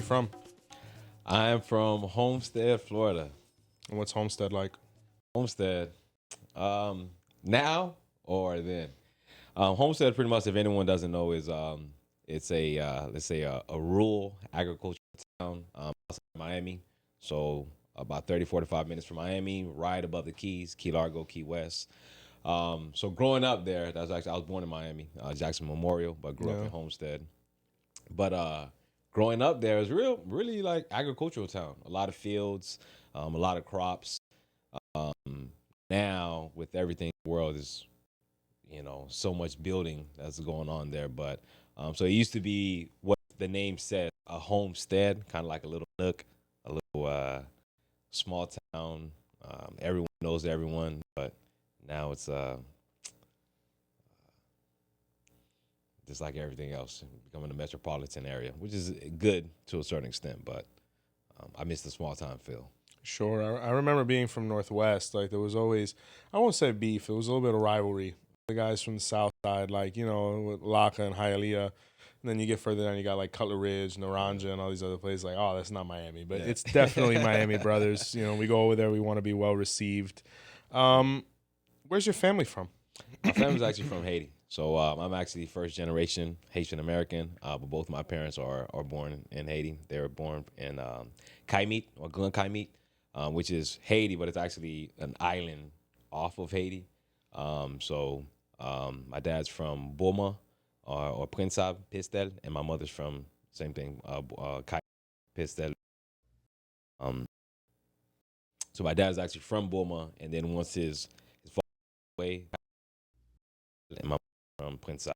from? I'm from Homestead, Florida. And what's Homestead like? Homestead, now or then? Homestead, pretty much, if anyone doesn't know, is it's a let's say a rural agricultural town outside of Miami. So about 30, 45 minutes from Miami, right above the Keys, Key Largo, Key West. So growing up there, that's actually I was born in Miami, Jackson Memorial, but grew up in Homestead. But growing up there is really like agricultural town. A lot of fields, a lot of crops. Now with everything in the world is, so much building that's going on there. But so it used to be what the name said, a homestead, kind of like a little nook, a little small town. Everyone knows everyone, but now it's just like everything else, becoming a metropolitan area, which is good to a certain extent. But I miss the small town feel. Sure. I remember being from Northwest. Like, there was always, I won't say beef, it was a little bit of rivalry. The guys from the South Side, like, with 𝗀𝗏𝗏 and Hialeah. And then you get further down, you got like Cutler Ridge, Naranja, and all these other places. Like, oh, that's not Miami. But it's definitely Miami, brothers. We go over there, we want to be well received. Where's your family from? My family's actually from Haiti. So I'm actually first generation Haitian American, but both my parents are born in Haiti. They were born in 𝗀𝗶𝗱𝗏 or 𝗀𝗏𝗏, which is Haiti, but it's actually an island off of Haiti. So my dad's from 𝗃𝗲𝗏 or 𝗃𝗶𝗱𝗏𝗃, and my mother's from same thing, 𝗃𝗶𝗱𝗃. So my dad's actually from 𝗃𝗏, and then once his father passed away, and my from 𝗃𝗶𝗱𝗏. So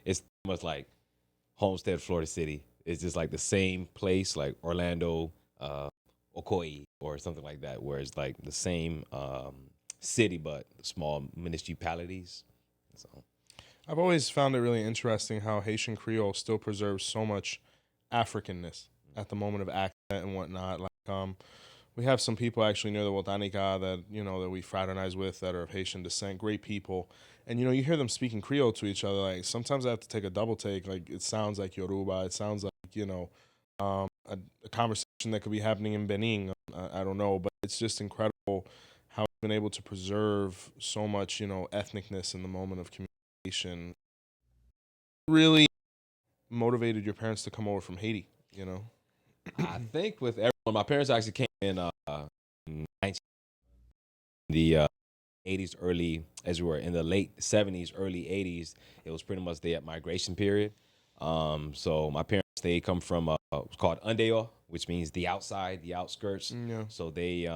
it's much like Homestead, Florida City. It's just like the same place, like Orlando, Ocoee, or something like that, where it's like the same city but small municipalities. So I've always found it really interesting how Haitian Creole still preserves so much Africanness at the moment of accent and whatnot. Like, we have some people actually near the 𝗿𝗲𝗏𝗏 that we fraternize with that are of Haitian descent, great people. And you hear them speaking Creole to each other. Like, sometimes I have to take a double take. Like, it sounds like Yoruba. It sounds like a conversation that could be happening in Benin. I don't know, but it's just incredible how we've been able to preserve so much ethnicness in the moment of communication. Really motivated your parents to come over from Haiti. I think with everyone, my parents actually came in the 80s, as we were in the late 70s, early 80s. It was pretty much the migration period. So my parents, they come from it's called 𝗀𝗏𝗿𝗏𝗏, which means the outside, the outskirts. Yeah. So they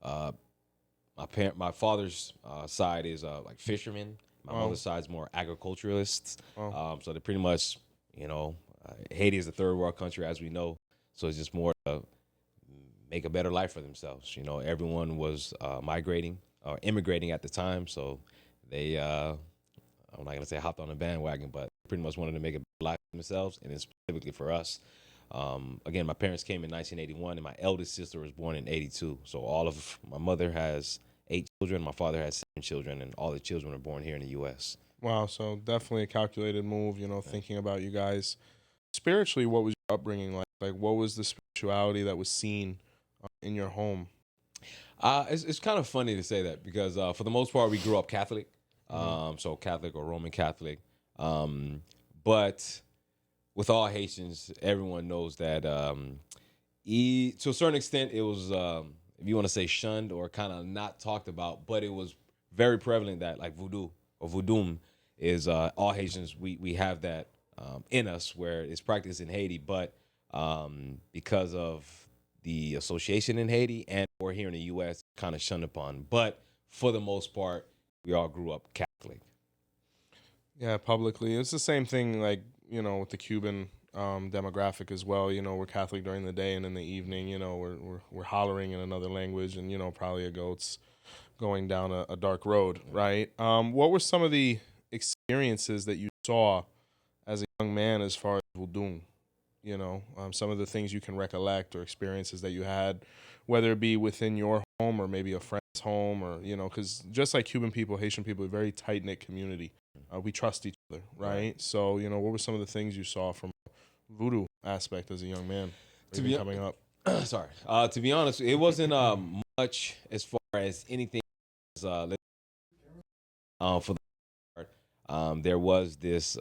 my father's side is like fishermen. My mother's side is more agriculturalists. So they pretty much, Haiti is a third world country, as we know. So it's just more to make a better life for themselves. Everyone was migrating or immigrating at the time. So they, I'm not going to say hopped on the bandwagon, but pretty much wanted to make a better life for themselves, and then specifically for us. Again, my parents came in 1981, and my eldest sister was born in 82. So my mother has 8 children, my father has 7 children, and all the children were born here in the U.S. Wow, so definitely a calculated move, thinking about you guys. Spiritually, what was your upbringing like? Like, what was the spirituality that was seen in your home? It's kind of funny to say that because for the most part, we grew up Catholic, so Catholic or Roman Catholic. But with all Haitians, everyone knows that to a certain extent, it was, if you want to say shunned or kind of not talked about, but it was very prevalent that like voodoo or voodoo is all Haitians, we have that in us where it's practiced in Haiti, but because of the association in Haiti and or here in the U.S., kind of shunned upon. But for the most part, we all grew up Catholic. Yeah, publicly. It's the same thing, like, with the Cuban demographic as well. We're Catholic during the day, and in the evening, we're hollering in another language, and probably a goat's going down a dark road, right? What were some of the experiences that you saw as a young man as far as voodoo? Some of the things you can recollect or experiences that you had, whether it be within your home or maybe a friend's home, or because just like Cuban people, Haitian people, a very tight knit community. We trust each other, right? So what were some of the things you saw from voodoo aspect as a young man, To be coming up? sorry. To be honest, it wasn't much as far as anything as, for the part. There was this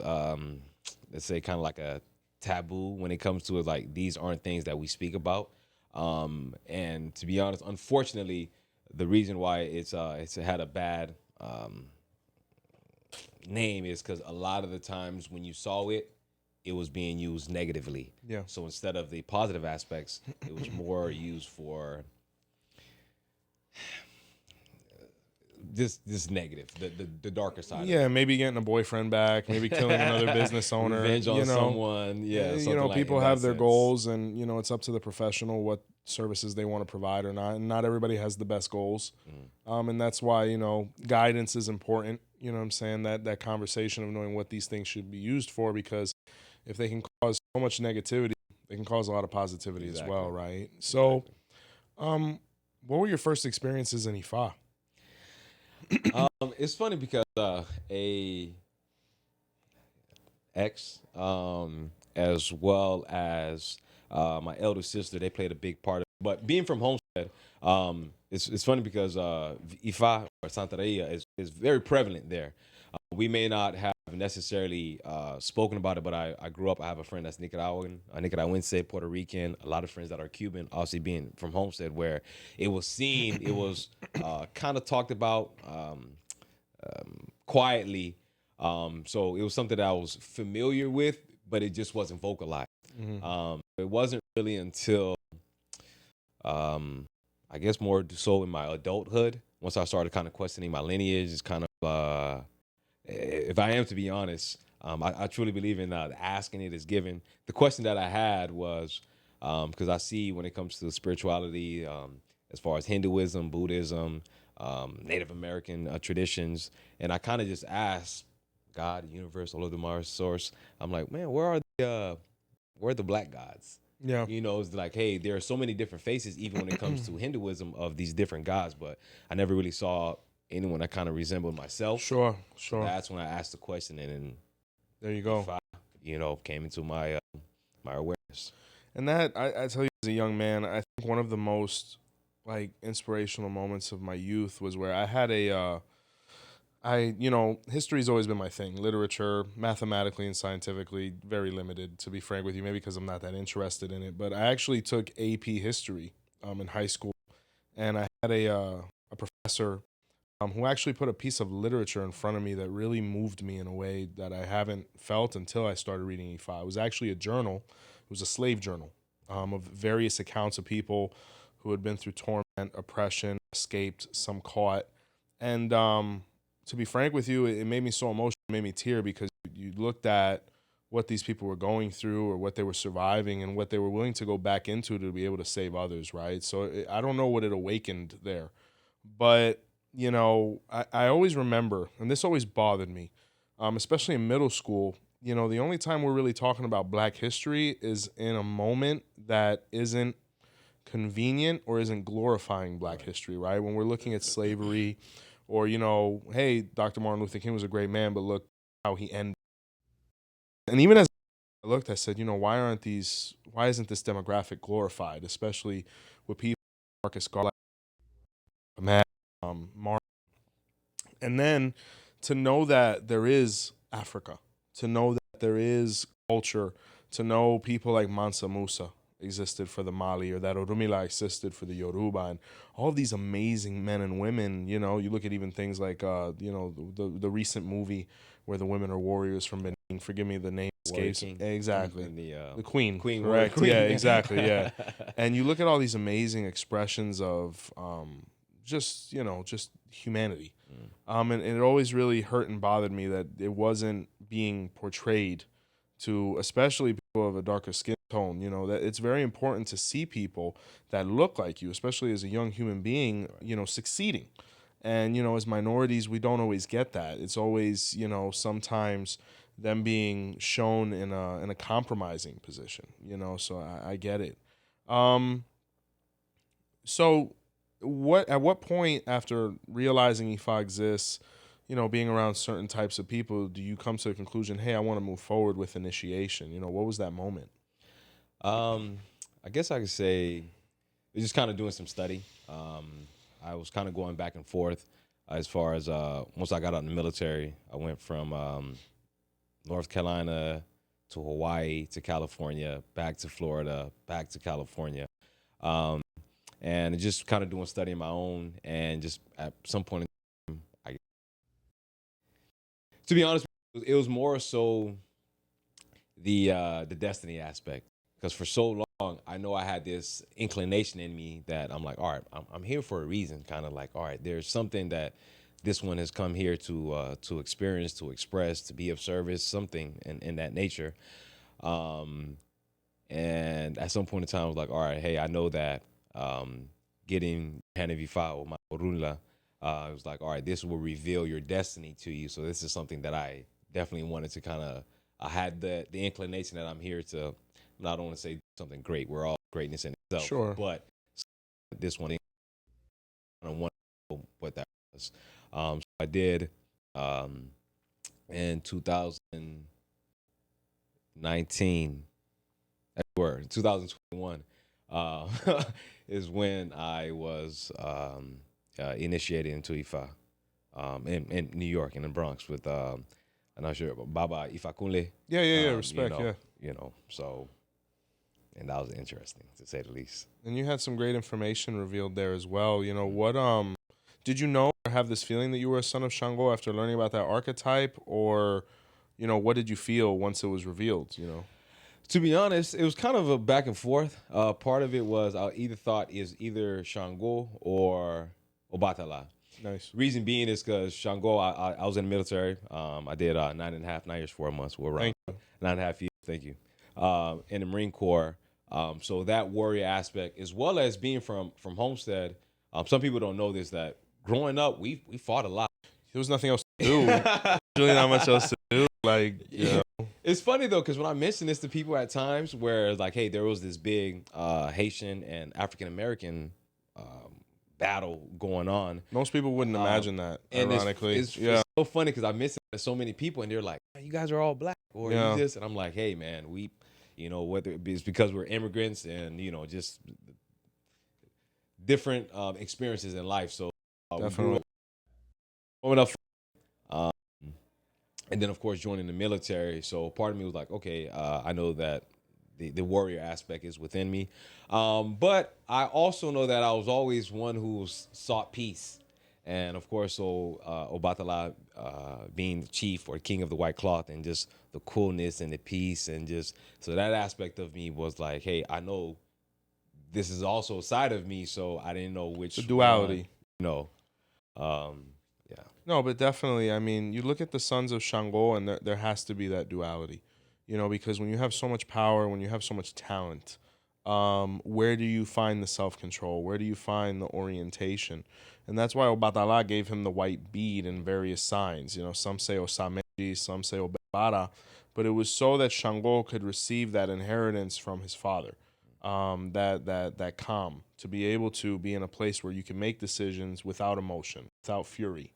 let's say kind of like a taboo when it comes to it, like these aren't things that we speak about. And to be honest, unfortunately, the reason why it's had a bad name is because a lot of the times when you saw it, it was being used negatively. Yeah. So instead of the positive aspects, it was more used for this negative, the darker side. Yeah, of it. maybe getting a boyfriend back, maybe killing another business owner. Revenge on someone. Yeah, you something know, like people in that have their sense. goals, and you know, it's up to the professional what services they want to provide or not. And not everybody has the best goals, and that's why, you know, guidance is important. You know what I'm saying? That conversation of knowing what these things should be used for, because if they can cause so much negativity, they can cause a lot of positivity as well, right? So, what were your first experiences in Ifa? It's funny because a ex, as well as my elder sister, they played a big part of it. But being from Homestead, it's funny because Ifa or Santeria is very prevalent there. We may not have necessarily spoken about it, but I grew up. I have a friend that's Nicaraguense, Puerto Rican, a lot of friends that are Cuban, obviously being from Homestead, where it was seen, it was kind of talked about quietly. So it was something that I was familiar with, but it just wasn't vocalized. It wasn't really until, I guess more so in my adulthood, once I started kind of questioning my lineage, is kind of, if I am to be honest, I truly believe in asking it is given. The question that I had was, because I see when it comes to spirituality, as far as Hinduism, Buddhism, Native American traditions, and I kind of just asked God, the universe, all of the Mars source. I'm like, man, where are the black gods? Yeah. You know, it's like, hey, there are so many different faces, even when it comes to Hinduism, of these different gods, but I never really saw anyone that kind of resembled myself. Sure. So that's when I asked the question, and there you go. Came into my my awareness. And that, I tell you, as a young man, I think one of the most like inspirational moments of my youth was where I had history's always been my thing. Literature, mathematically and scientifically, very limited, to be frank with you, maybe because I'm not that interested in it. But I actually took AP history in high school, and I had a professor who actually put a piece of literature in front of me that really moved me in a way that I haven't felt until I started reading Ifa. It was actually a journal. It was a slave journal of various accounts of people who had been through torment, oppression, escaped, some caught. And to be frank with you, it made me so emotional, it made me tear, because you looked at what these people were going through or what they were surviving and what they were willing to go back into to be able to save others, right? So I don't know what it awakened there. But, you know, I always remember, and this always bothered me, especially in middle school, you know, the only time we're really talking about Black history is in a moment that isn't convenient or isn't glorifying Black history, right? When we're looking at slavery, or, you know, hey, Dr. Martin Luther King was a great man, but look how he ended. And even as I looked, I said, you know, why isn't this demographic glorified, especially with people like Marcus Garvey, Martin. And then to know that there is Africa, to know that there is culture, to know people like Mansa Musa existed for the Mali, or that 𝗏𝗏𝗏𝗏 existed for the Yoruba, and all of these amazing men and women. You know, you look at even things like, you know, the recent movie where the women are warriors from Benin. Forgive me, the name escapes. Exactly. The Queen. Correct. Queen. Yeah, exactly. Yeah. And you look at all these amazing expressions of just humanity. And it always really hurt and bothered me that it wasn't being portrayed to, especially people of a darker skin tone. You know, that it's very important to see people that look like you, especially as a young human being, you know, succeeding. And, you know, as minorities, we don't always get that. It's always, you know, sometimes them being shown in a compromising position, you know, so I get it. So at what point, after realizing Ifa exists, you know, being around certain types of people, do you come to the conclusion, hey, I want to move forward with initiation? You know, what was that moment? I guess I could say we're just kind of doing some study. I was kind of going back and forth as far as once I got out in the military. I went from North Carolina to Hawaii to California, back to Florida, back to California. Um, and just kind of doing study on my own. And just at some point in time, to be honest, it was more so the destiny aspect. Because for so long, I know I had this inclination in me that I'm like, all right, I'm here for a reason. Kind of like, all right, there's something that this one has come here to experience, to express, to be of service, something in that nature. Um, and at some point in time, I was like, all right, hey, I know that getting 𝗃𝗃𝗃𝗃 or my 𝗃𝗃𝗃𝗃, I was like, all right, this will reveal your destiny to you. So this is something that I definitely wanted to kind of, I had the inclination that I'm here to, I don't want to say something great. We're all greatness in itself. Sure. But this one, I don't want to know what that was. So I did in 2019, or 2021, is when I was initiated into Ifa in New York, in the Bronx, with I'm not sure, 𝗃𝗶𝗃𝗃𝗃. Yeah. Respect. Yeah. So, and that was interesting to say the least. And you had some great information revealed there as well. What did you know or have this feeling that you were a son of Shango after learning about that archetype, or what did you feel once it was revealed? To be honest, it was kind of a back and forth. Part of it was I either thought is either Shango or 𝗃𝗶𝗃𝗃. Nice. Reason being is because Shango, I was in the military. I did 9 years, 4 months. We're around 9.5 years. Thank you. In the Marine Corps. So that warrior aspect, as well as being from Homestead. Some people don't know this, that growing up, we fought a lot. There was nothing else to do. Really not much else to do. It's funny though, because when I mention this to people at times, where like, hey, there was this big Haitian and African American battle going on. Most people wouldn't imagine that. Ironically, it's so funny because I mention it to so many people, and they're like, "You guys are all black," or "You this," and I'm like, "Hey, man, we, whether it's because we're immigrants and just different experiences in life." So definitely. Growing up, and then of course joining the military. So part of me was like, okay, I know that the warrior aspect is within me, but I also know that I was always one who sought peace, and of course, so 𝗃𝗏𝗃 being the chief or king of the white cloth, and just the coolness and the peace, and just so that aspect of me was like, hey, I know this is also a side of me, so I didn't know which the duality. Yeah. No, but definitely, I mean, you look at the sons of Shango, and there has to be that duality, because when you have so much power, when you have so much talent, where do you find the self-control? Where do you find the orientation? And that's why 𝗃𝗏𝗃𝗃 gave him the white bead in various signs. Some say 𝘀𝗏𝗃𝗃, some say 𝗃𝗏𝗃𝗃, but it was so that Shango could receive that inheritance from his father, that calm, to be able to be in a place where you can make decisions without emotion, without fury.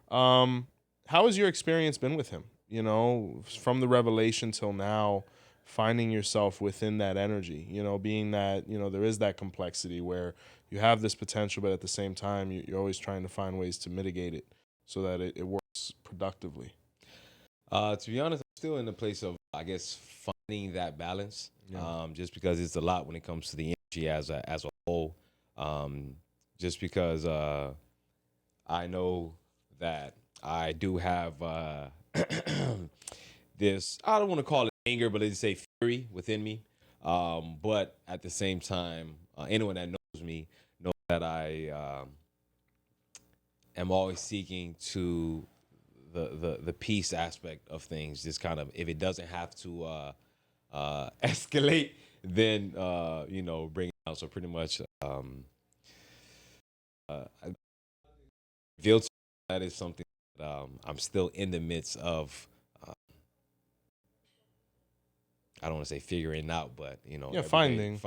How has your experience been with him? From the revelation till now, finding yourself within that energy, being that, there is that complexity where you have this potential, but at the same time, you're always trying to find ways to mitigate it so that it works productively. To be honest, I'm still in the place of, I guess, finding that balance, just because it's a lot when it comes to the energy as a whole. Just because I know that I do have this, I don't want to call it anger, but let's say fury within me. But at the same time, anyone that knows me knows that I am always seeking to the peace aspect of things. Just kind of, if it doesn't have to escalate, then bring it out. So pretty much, feel that is something that I'm still in the midst of. I don't want to say figuring out, but finding.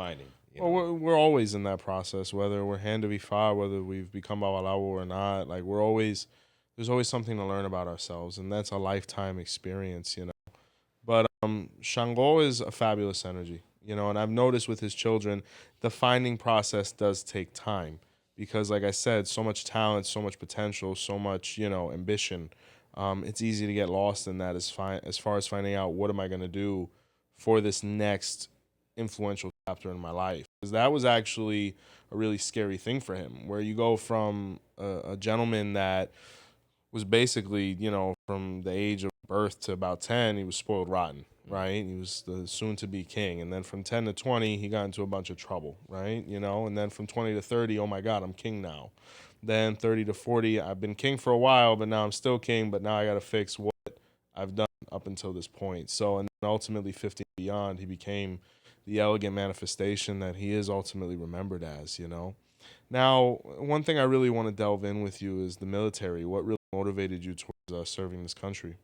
Well, we're always in that process, whether we're 𝗃𝗃𝗃𝗃, whether we've become babalawo or not. Like there's always something to learn about ourselves, and that's a lifetime experience, But Shango is a fabulous energy. you know. And I've noticed with his children, the finding process does take time because, like I said, so much talent, so much potential, so much, you know, ambition. It's easy to get lost in that as far as finding out what am I going to do for this next influential chapter in my life. Because that was actually a really scary thing for him, where you go from a gentleman that was basically, you know, from the age of birth to about 10, he was spoiled rotten, right? He was the soon-to-be king. And then from 10 to 20, he got into a bunch of trouble, right? You know, and then from 20 to 30, oh my God, I'm king now. Then 30 to 40, I've been king for a while, but now I'm still king, but now I got to fix what I've done up until this point. So, and then ultimately 50 and beyond, he became the elegant manifestation that he is ultimately remembered as, you know? Now, one thing I really want to delve in with you is the military. What really motivated you towards serving this country?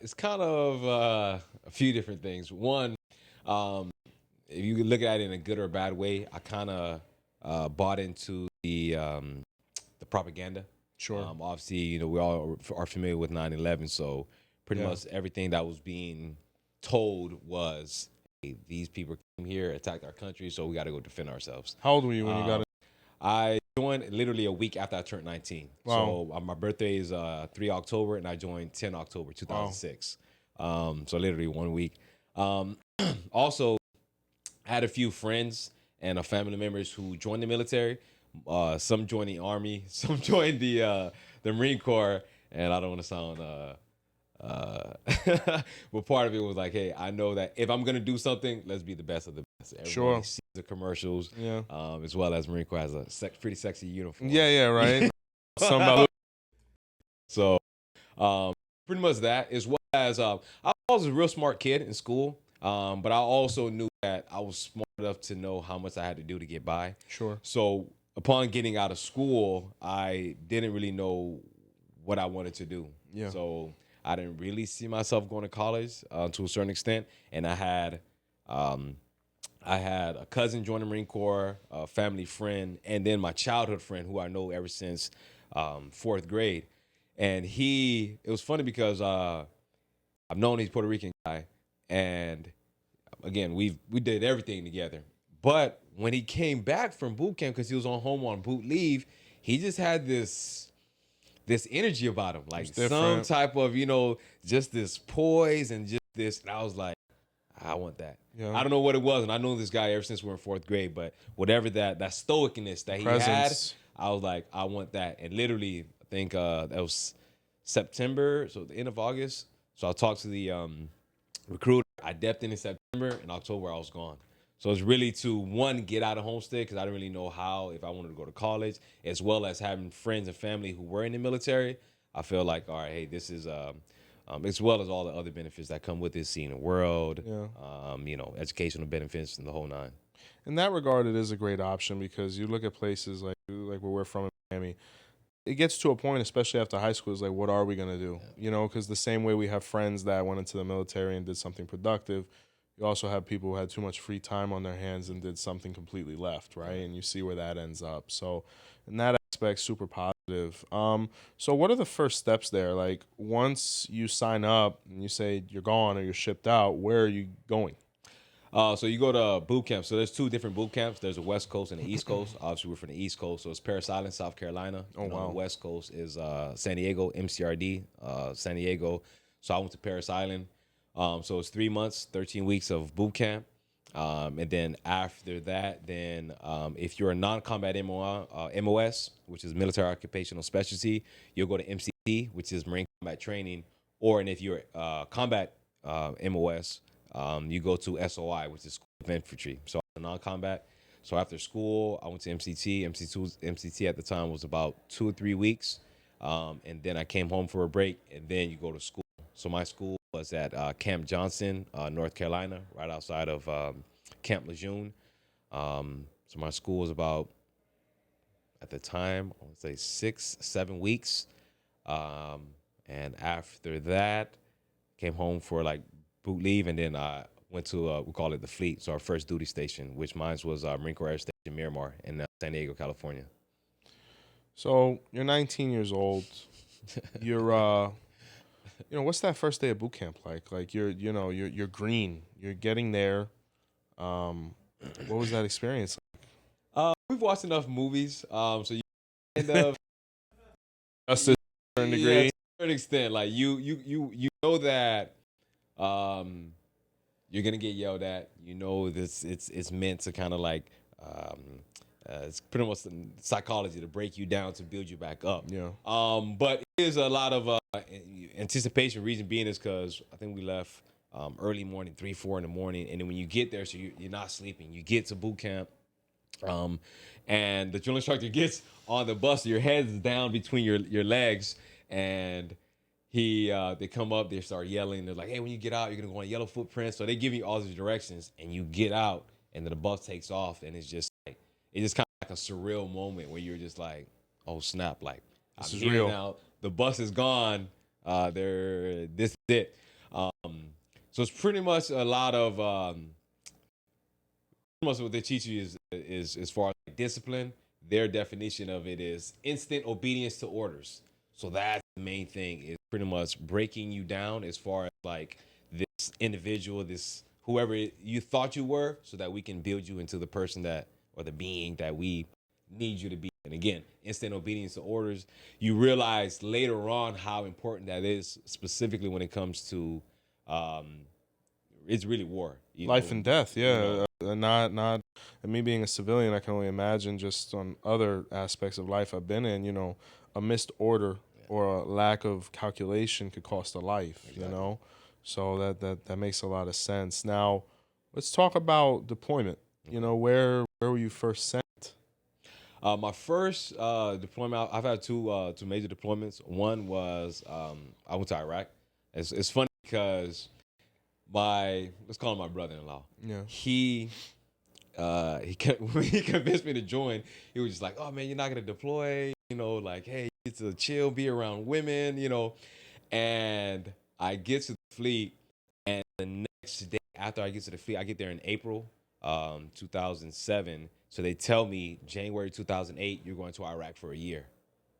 It's kind of a few different things. One, if you look at it in a good or bad way, I kind of bought into the propaganda. Sure. Obviously, you know, we all are familiar with 9/11, so pretty Yeah. much everything that was being told was, hey, these people came here, attacked our country, so we got to go defend ourselves. How old were you when you got it? I joined literally a week after I turned 19. Wow. So my birthday is 3 October, and I joined 10 October 2006. So literally 1 week. Also, I had a few friends and family members who joined the military. Some joined the Army, some joined the Marine Corps, and I don't want to sound but part of it was like, hey, I know that if I'm gonna do something, let's be the best of the best. Everybody Sure. sees the commercials, Yeah. as well as Marine Corps has a pretty sexy uniform. Yeah, right. Something about So, pretty much that, as well as I was a real smart kid in school, but I also knew that I was smart enough to know how much I had to do to get by. Sure. So, upon getting out of school, I didn't really know what I wanted to do. Yeah. So I didn't really see myself going to college to a certain extent, and I had a cousin join the Marine Corps, a family friend, and then my childhood friend who I know ever since fourth grade. And it was funny because I've known he's Puerto Rican guy, and again, we did everything together. But when he came back from boot camp, because he was on boot leave, he just had this energy about him, like some type of, you know, just this poise and just this. And I was like, I want that. Yeah. I don't know what it was, and I know this guy ever since we were in fourth grade. But whatever that stoicness that he had, I was like, I want that. And literally, I think that was September, so the end of August. So I talked to the recruiter. I depped in September. In October, I was gone. So it's really to, one, get out of Homestead because I didn't really know if I wanted to go to college, as well as having friends and family who were in the military. I feel like, all right, hey, this is, as well as all the other benefits that come with it, seeing the world, you know, educational benefits and the whole nine. In that regard, it is a great option because you look at places like where we're from in Miami. It gets to a point, especially after high school, is like, what are we going to do? Yeah. You know, because the same way we have friends that went into the military and did something productive, you also have people who had too much free time on their hands and did something completely left, right? And you see where that ends up. So in that aspect, super positive. So what are the first steps there? Like once you sign up and you say you're gone or you're shipped out, where are you going? So you go to boot camp. So there's two different boot camps. There's a West Coast and the East Coast. Obviously, we're from the East Coast, so it's Parris Island, South Carolina. Oh, wow. On the West Coast is San Diego, MCRD, San Diego. So I went to Parris Island. So it's 3 months, 13 weeks of boot camp. And then after that, then if you're a non-combat MOS, which is military occupational specialty, you'll go to MCT, which is Marine Combat Training. And if you're combat MOS, you go to SOI, which is School of Infantry. So non-combat. So after school, I went to MCT. MCT at the time was about 2 or 3 weeks. And then I came home for a break, and then you go to school. So my school was at Camp Johnson, North Carolina, right outside of Camp Lejeune. So my school was about, at the time, I would say 6-7 weeks. And after that, came home for like boot leave, and then I went to, we call it the fleet. So our first duty station, which mine was Marine Corps Air Station Miramar in San Diego, California. So you're 19 years old. You're, what's that first day of boot camp like? Like you're green. You're getting there. What was that experience? We've watched enough movies, so you kind of Just to a certain yeah, degree. to a certain extent, like you know that you're gonna get yelled at. You know this it's meant to kind of like it's pretty much psychology to break you down to build you back up. Yeah. But it is a lot of anticipation. Reason being is because I think we left early morning, 3, 4 in the morning, and then when you get there, so you're not sleeping. You get to boot camp, and the drill instructor gets on the bus. Your head is down between your legs, and they come up, they start yelling. They're like, "Hey, when you get out, you're gonna go on yellow footprints." So they give you all these directions, and you get out, and then the bus takes off, and it's just kind of like a surreal moment where you're just like, "Oh snap!" Like This I'm is here real. now. The bus is gone. This is it. So it's pretty much a lot of pretty much what they teach you is as far as like discipline. Their definition of it is instant obedience to orders. So that's the main thing, is pretty much breaking you down as far as like this individual, this whoever you thought you were, so that we can build you into the person that, or the being that we need you to be. And again, instant obedience to orders. You realize later on how important that is, specifically when it comes to it's really war. Life and death, yeah. You know. Not. And me being a civilian, I can only imagine just on other aspects of life I've been in. A missed order or a lack of calculation could cost a life. Exactly. So that makes a lot of sense. Now, let's talk about deployment. Where were you first sent? My first deployment, I've had two major deployments. One was I went to Iraq. It's funny because let's call him my brother-in-law. Yeah. He when he convinced me to join. He was just like, "Oh man, you're not gonna deploy. Like, hey, you get to chill, be around women, And I get to the fleet, and the next day after I get to the fleet, I get there in April 2007. So they tell me January 2008, you're going to Iraq for a year.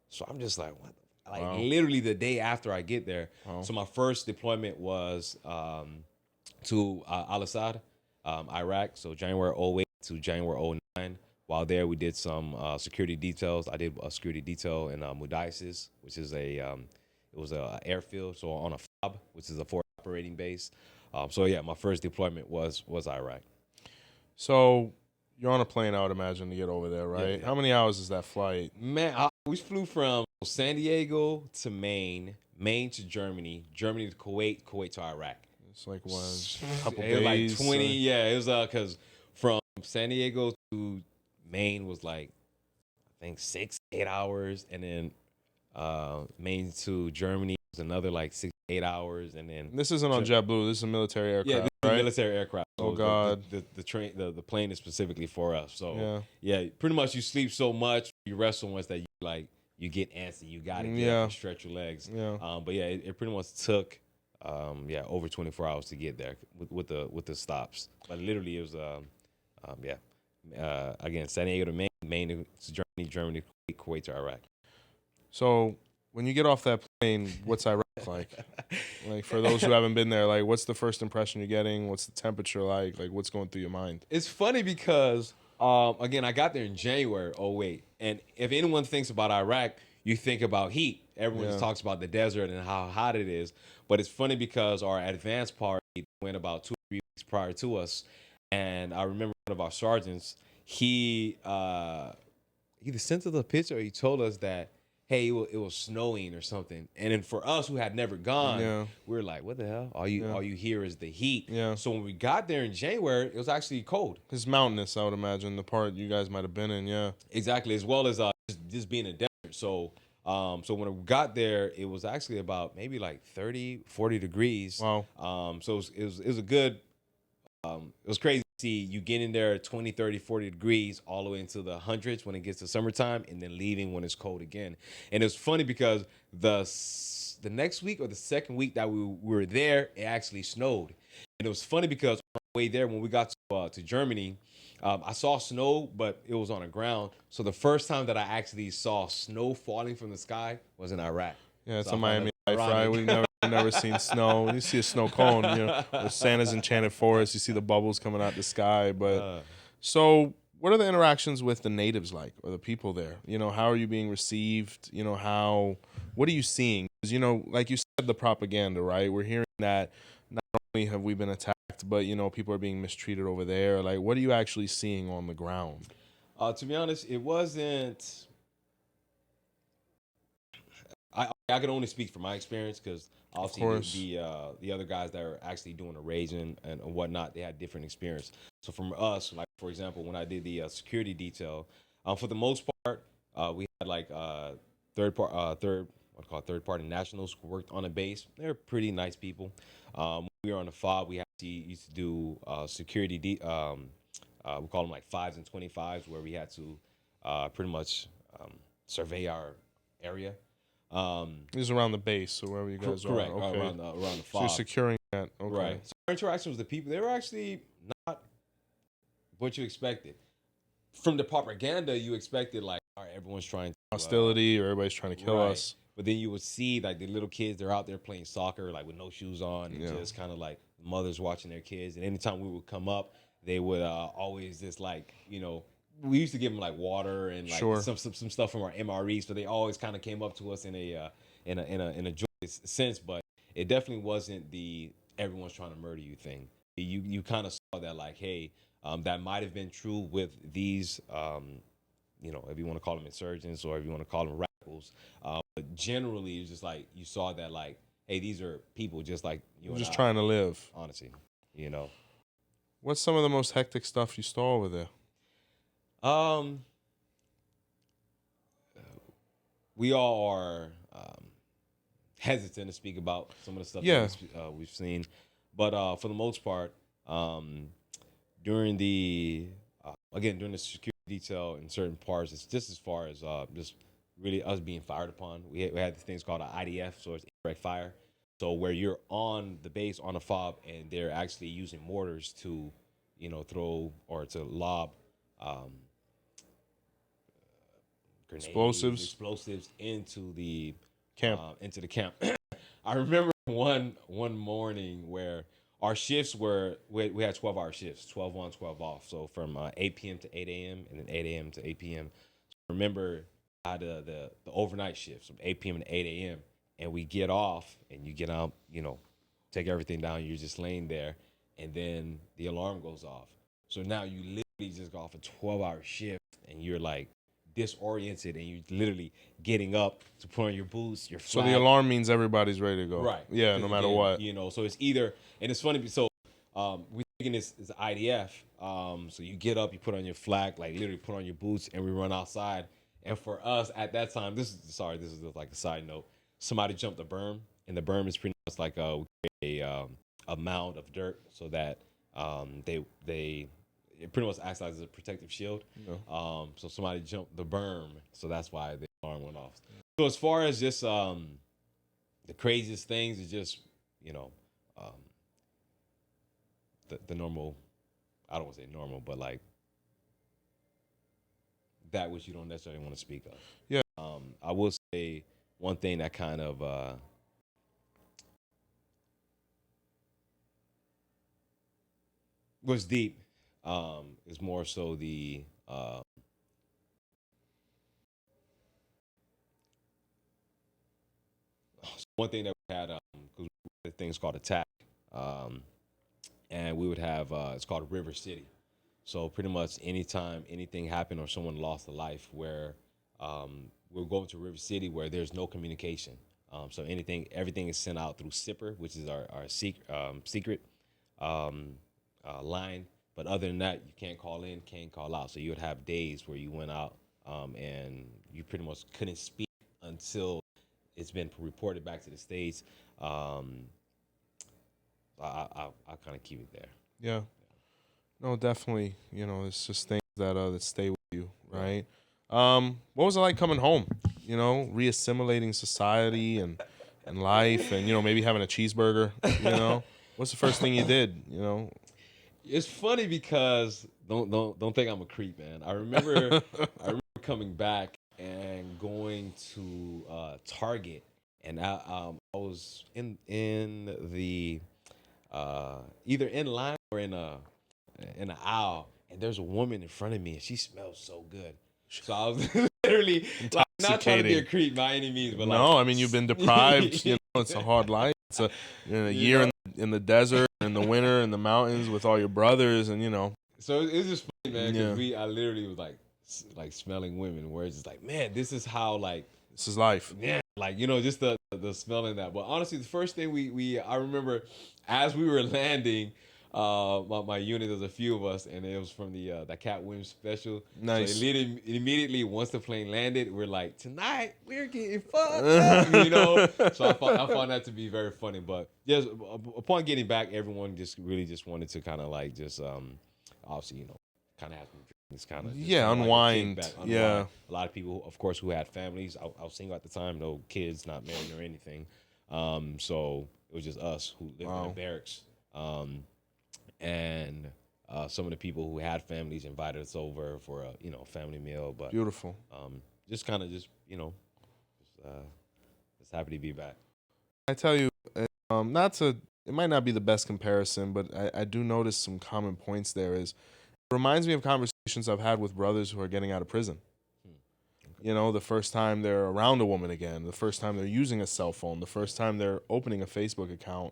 So I'm just like, what? Like Wow. literally the day after I get there. Wow. So my first deployment was to Al-Assad, Iraq. So January 2008 to January 2009. While there, we did some security details. I did a security detail in 𝗀𝗲𝗄𝗃, which is it was a airfield, so on a FOB, which is a forward operating base. So yeah, my first deployment was Iraq. So you're on a plane, I would imagine, to get over there, right? Yeah. How many hours is that flight? Man, we flew from San Diego to Maine, Maine to Germany, Germany to Kuwait, Kuwait to Iraq. It's like a couple It was days. like 20. Yeah, it was because from San Diego to Maine was like, I think 6-8 hours, and then Maine to Germany was another like 6-8 hours, and then This isn't on JetBlue. This is a military aircraft. yeah, this is a military aircraft. Oh So God. the plane is specifically for us. So Yeah. pretty much you sleep so much, you rest so much that you get antsy. You gotta get up and stretch your legs. Yeah. But yeah, it pretty much took over 24 hours to get there with the stops. But literally it was again, San Diego to Maine, Maine to Germany, Germany to Kuwait to Iraq. So when you get off that plane, what's Iraq like? Like, for those who haven't been there, like, what's the first impression you're getting? What's the temperature like? Like, what's going through your mind? It's funny because again, I got there in January 2008, and if anyone thinks about Iraq, you think about heat. Everyone just talks about the desert and how hot it is. But it's funny because our advance party went about 2 or 3 weeks prior to us, and I remember one of our sergeants, he either sent us a picture or he told us that, hey, it was snowing or something. And then for us who had never gone, we were like, what the hell? All you hear is the heat. Yeah. So when we got there in January, it was actually cold. It's mountainous, I would imagine, the part you guys might have been in, yeah. Exactly, as well as just being a desert. So so when we got there, it was actually about maybe like 30, 40 degrees. Wow. So it was a good, it was crazy to see you get in there at 20, 30, 40 degrees all the way into the hundreds when it gets to summertime, and then leaving when it's cold again. And it's funny because the next week or the second week that we were there, it actually snowed. And it was funny because on the way there, when we got to Germany, I saw snow, but it was on the ground. So the first time that I actually saw snow falling from the sky was in Iraq. Yeah, it's So a I found Miami that life, right? ironic. We've never been you've never seen snow. You see a snow cone, you know, or Santa's enchanted forest. You see the bubbles coming out the sky. But so, what are the interactions with the natives like, or the people there? You know, how are you being received? You know, what are you seeing? Because, you know, like you said, the propaganda, right? We're hearing that not only have we been attacked, but, you know, people are being mistreated over there. Like, what are you actually seeing on the ground? To be honest, it wasn't. I can only speak from my experience because obviously the other guys that are actually doing the raising and whatnot, they had different experience. So from us, like for example, when I did the security detail, for the most part, we had like third party nationals who worked on a base. They're pretty nice people. When we were on the FOB, we actually used to do security. We call them like 5s and 25s, where we had to pretty much survey our area. This is around the base, so wherever you guys correct, are. Okay. around the FOB. So you're securing that. Okay. Right. So our interactions with the people, they were actually not what you expected. From the propaganda, you expected like, all right, everyone's trying to hostility, or everybody's trying to kill us. But then you would see like the little kids, they're out there playing soccer, like with no shoes on, and just kind of like mothers watching their kids. And anytime we would come up, they would always just like, you know, we used to give them like water and like some stuff from our MREs, but they always kind of came up to us in a joyous sense. But it definitely wasn't the everyone's trying to murder you thing. You kind of saw that like, hey, that might have been true with these, you know, if you want to call them insurgents or if you want to call them radicals. But generally, it was just like you saw that like, hey, these are people just like you. Just trying to live. Honestly, you know. What's some of the most hectic stuff you saw over there? We all are hesitant to speak about some of the stuff that we've seen, but for the most part, during the security detail in certain parts, it's just as far as just really us being fired upon. We had things called an IDF, so it's indirect fire. So where you're on the base on a FOB and they're actually using mortars to, you know, throw or to lob grenades, explosives into the camp. I remember one morning where our shifts were we had 12-hour shifts, 12 on, 12 off. So from 8 p.m. to 8 a.m. and then 8 a.m. to 8 p.m. So I remember I had the overnight shifts from 8 p.m. to 8 a.m. and we get off and you get out, you know, take everything down. You're just laying there, and then the alarm goes off. So now you literally just got off a 12-hour shift and you're like disoriented and you're literally getting up to put on your boots, your flag. So the alarm means everybody's ready to go. Right. Yeah, no matter what. You know, so it's either, and it's funny, so we're thinking this is IDF. So you get up, you put on your flag, like literally put on your boots, and we run outside. And for us at that time, this is like a side note. Somebody jumped the berm, and the berm is pretty much like a mound of dirt so that it pretty much acts as a protective shield. Yeah. So somebody jumped the berm, so that's why the alarm went off. So as far as just the craziest things, is just, you know, the normal. I don't want to say normal, but like that which you don't necessarily want to speak of. Yeah. I will say one thing that kind of was deep. Is more so the one thing that we had because the thing's called attack, and we would have it's called River City. So pretty much anytime anything happened or someone lost a life, where we'll go to River City where there's no communication. So everything is sent out through SIPR, which is our secret line. But other than that, you can't call in, can't call out. So you would have days where you went out and you pretty much couldn't speak until it's been reported back to the States. I'll kind of keep it there. Yeah. No, definitely. You know, it's just things that stay with you, right? What was it like coming home? You know, reassimilating society and life, and, you know, maybe having a cheeseburger. You know, what's the first thing you did? You know. It's funny because don't think I'm a creep, man. I remember coming back and going to Target and I was in the either in line or in an aisle, and there's a woman in front of me, and she smells so good. So I was literally like, not trying to be a creep by any means, but like, no, I mean you've been deprived. You know, it's a hard life. It's a year in the desert, in the winter, in the mountains with all your brothers, and you know. So it's just funny, man, because I literally was like smelling women, where it's just like, man, this is how like this is life. Yeah, like just the smelling that. But honestly, the first thing I remember as we were landing. My unit, there's a few of us, and it was from the Katt Williams special. Nice. So immediately, once the plane landed, we're like, tonight we're getting fucked up, you know. So I found that to be very funny. But yes, upon getting back, everyone just wanted to kind of like just obviously kind of have some drinks, kind of unwind. Like yeah, a lot of people, of course, who had families. I was single at the time, no kids, not married or anything. So it was just us who lived in the barracks. And some of the people who had families invited us over for a family meal. But beautiful. Just happy to be back. I tell you, it might not be the best comparison, but I do notice some common points there. It reminds me of conversations I've had with brothers who are getting out of prison. Okay. You know, the first time they're around a woman again, the first time they're using a cell phone, the first time they're opening a Facebook account.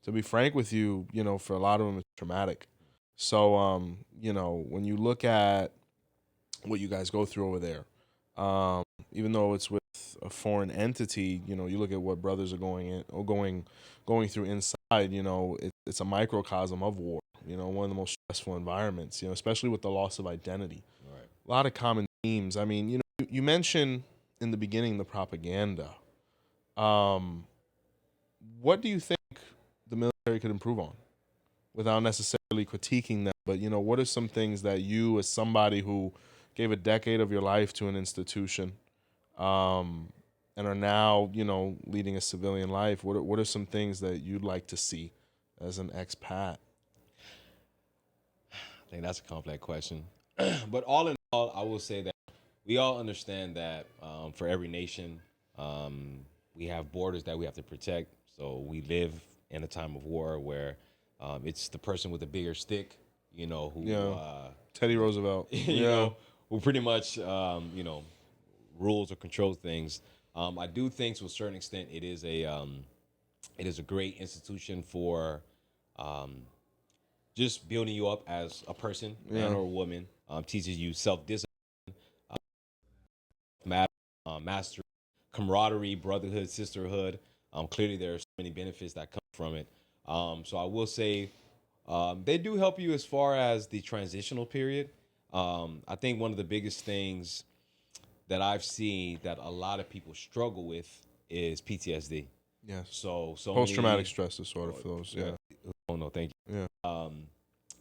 To be frank with you, for a lot of them, it's traumatic. So, when you look at what you guys go through over there, even though it's with a foreign entity, you look at what brothers are going through inside. It's a microcosm of war. One of the most stressful environments. Especially with the loss of identity. Right. A lot of common themes. I mean, you mentioned in the beginning the propaganda. What do you think the military could improve on, without necessarily critiquing them? But what are some things that you, as somebody who gave a decade of your life to an institution, and are now leading a civilian life, what are some things that you'd like to see as an expat? I think that's a complex question, but all in all, I will say that we all understand that for every nation, we have borders that we have to protect. So we live in a time of war where it's the person with the bigger stick, who Teddy Roosevelt, who pretty much rules or controls things. I do think to a certain extent it is a great institution for just building you up as a person, man or woman. Teaches you self-discipline, mastery, camaraderie, brotherhood, sisterhood. Clearly, there are so many benefits that come from it. So I will say they do help you as far as the transitional period. I think one of the biggest things that I've seen that a lot of people struggle with is PTSD. Yes. So post-traumatic stress disorder for those. Yeah. Oh no, thank you. Yeah.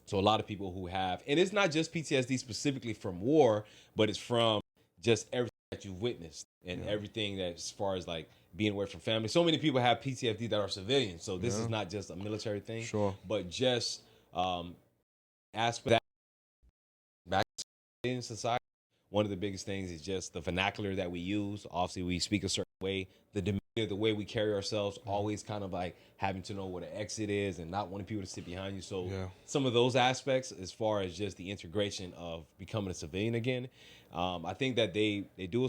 So a lot of people who have, and it's not just PTSD specifically from war, but it's from just everything that you've witnessed and everything that, as far as like being away from family. So many people have PTSD that are civilians. So this is not just a military thing. Sure. But just aspect that back in society. One of the biggest things is just the vernacular that we use. Obviously, we speak a certain way. The demeanor, the way we carry ourselves, always kind of like having to know what an exit is and not wanting people to sit behind you. So some of those aspects, as far as just the integration of becoming a civilian again, I think that they do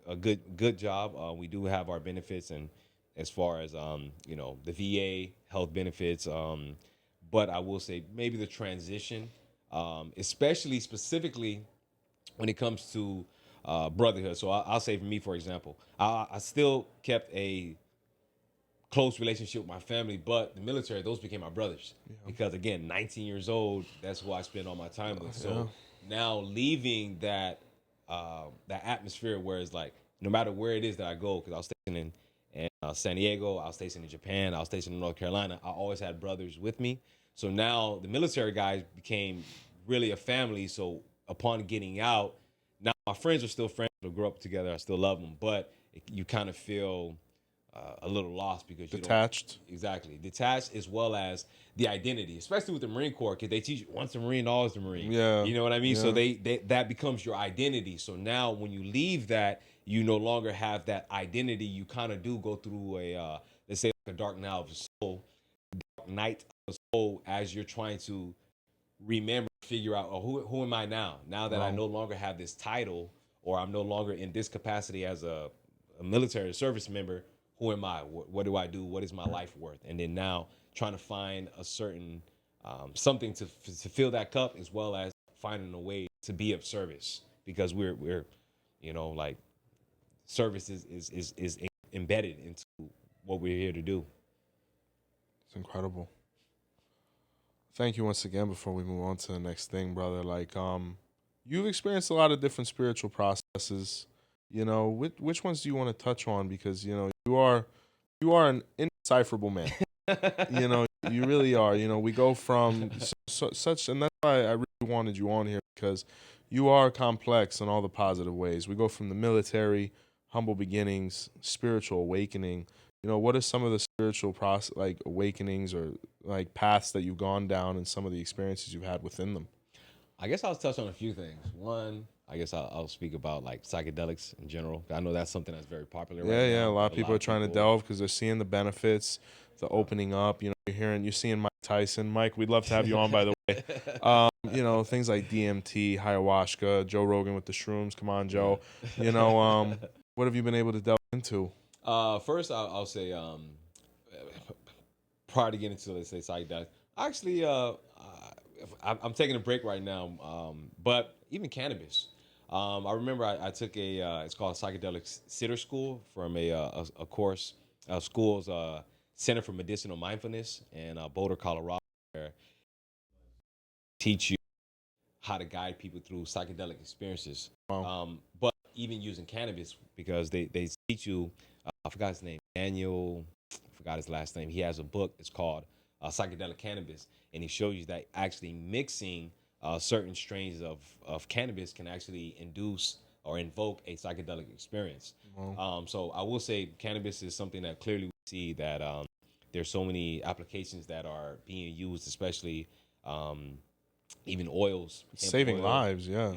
a good job. We do have our benefits, and as far as the VA health benefits, but I will say maybe the transition, specifically when it comes to brotherhood. So I'll say for me, for example, I still kept a close relationship with my family, but the military, those became my brothers. Because again, 19 years old, that's who I spend all my time with. So now leaving that atmosphere where it's like, no matter where it is that I go, because I was stationed in San Diego, I was stationed in Japan, I was stationed in North Carolina, I always had brothers with me. So now the military guys became really a family. So upon getting out, now my friends are still friends. We grew up together. I still love them, but you kind of feel a little lost because you detached. Exactly, detached, as well as the identity, especially with the Marine Corps, because they teach you once a Marine, always a Marine. Yeah, you know what I mean. So they that becomes your identity. So now when you leave that, you no longer have that identity. You kind of do go through a let's say like a dark night of the soul, as you're trying to remember, figure out, oh, who am I now? Now that I no longer have this title, or I'm no longer in this capacity as a military service member, who am I? What do I do? What is my life worth? And then now trying to find a certain something to fill that cup, as well as finding a way to be of service, because we're like service is embedded into what we're here to do. It's incredible. Thank you once again before we move on to the next thing, brother. Like, you've experienced a lot of different spiritual processes. Which ones do you want to touch on? Because, you are an indecipherable man. You really are. We go from such, and that's why I really wanted you on here, because you are complex in all the positive ways. We go from the military, humble beginnings, spiritual awakening. What are some of the spiritual process, like awakenings or like paths that you've gone down, and some of the experiences you've had within them? I guess I'll touch on a few things. One, I guess I'll speak about like psychedelics in general. I know that's something that's very popular right now. Yeah. A lot of people are trying to delve because they're seeing the benefits, the opening up. You're seeing Mike Tyson. Mike, we'd love to have you on, by the way. Things like DMT, ayahuasca, Joe Rogan with the shrooms. Come on, Joe. What have you been able to delve into? First, I'll say, prior to getting into, let's say, psychedelics, actually, I'm taking a break right now, but even cannabis. I remember I took it's called Psychedelic Sitter School from a course, school's Center for Medicinal Mindfulness in Boulder, Colorado, where teach you how to guide people through psychedelic experiences. Wow. But even using cannabis, because they teach you, I forgot his name, Daniel, I forgot his last name. He has a book, it's called Psychedelic Cannabis, and he shows you that actually mixing certain strains of cannabis can actually induce or invoke a psychedelic experience. Wow. So I will say cannabis is something that clearly we see that there's so many applications that are being used, especially even oils. Saving lives, yeah.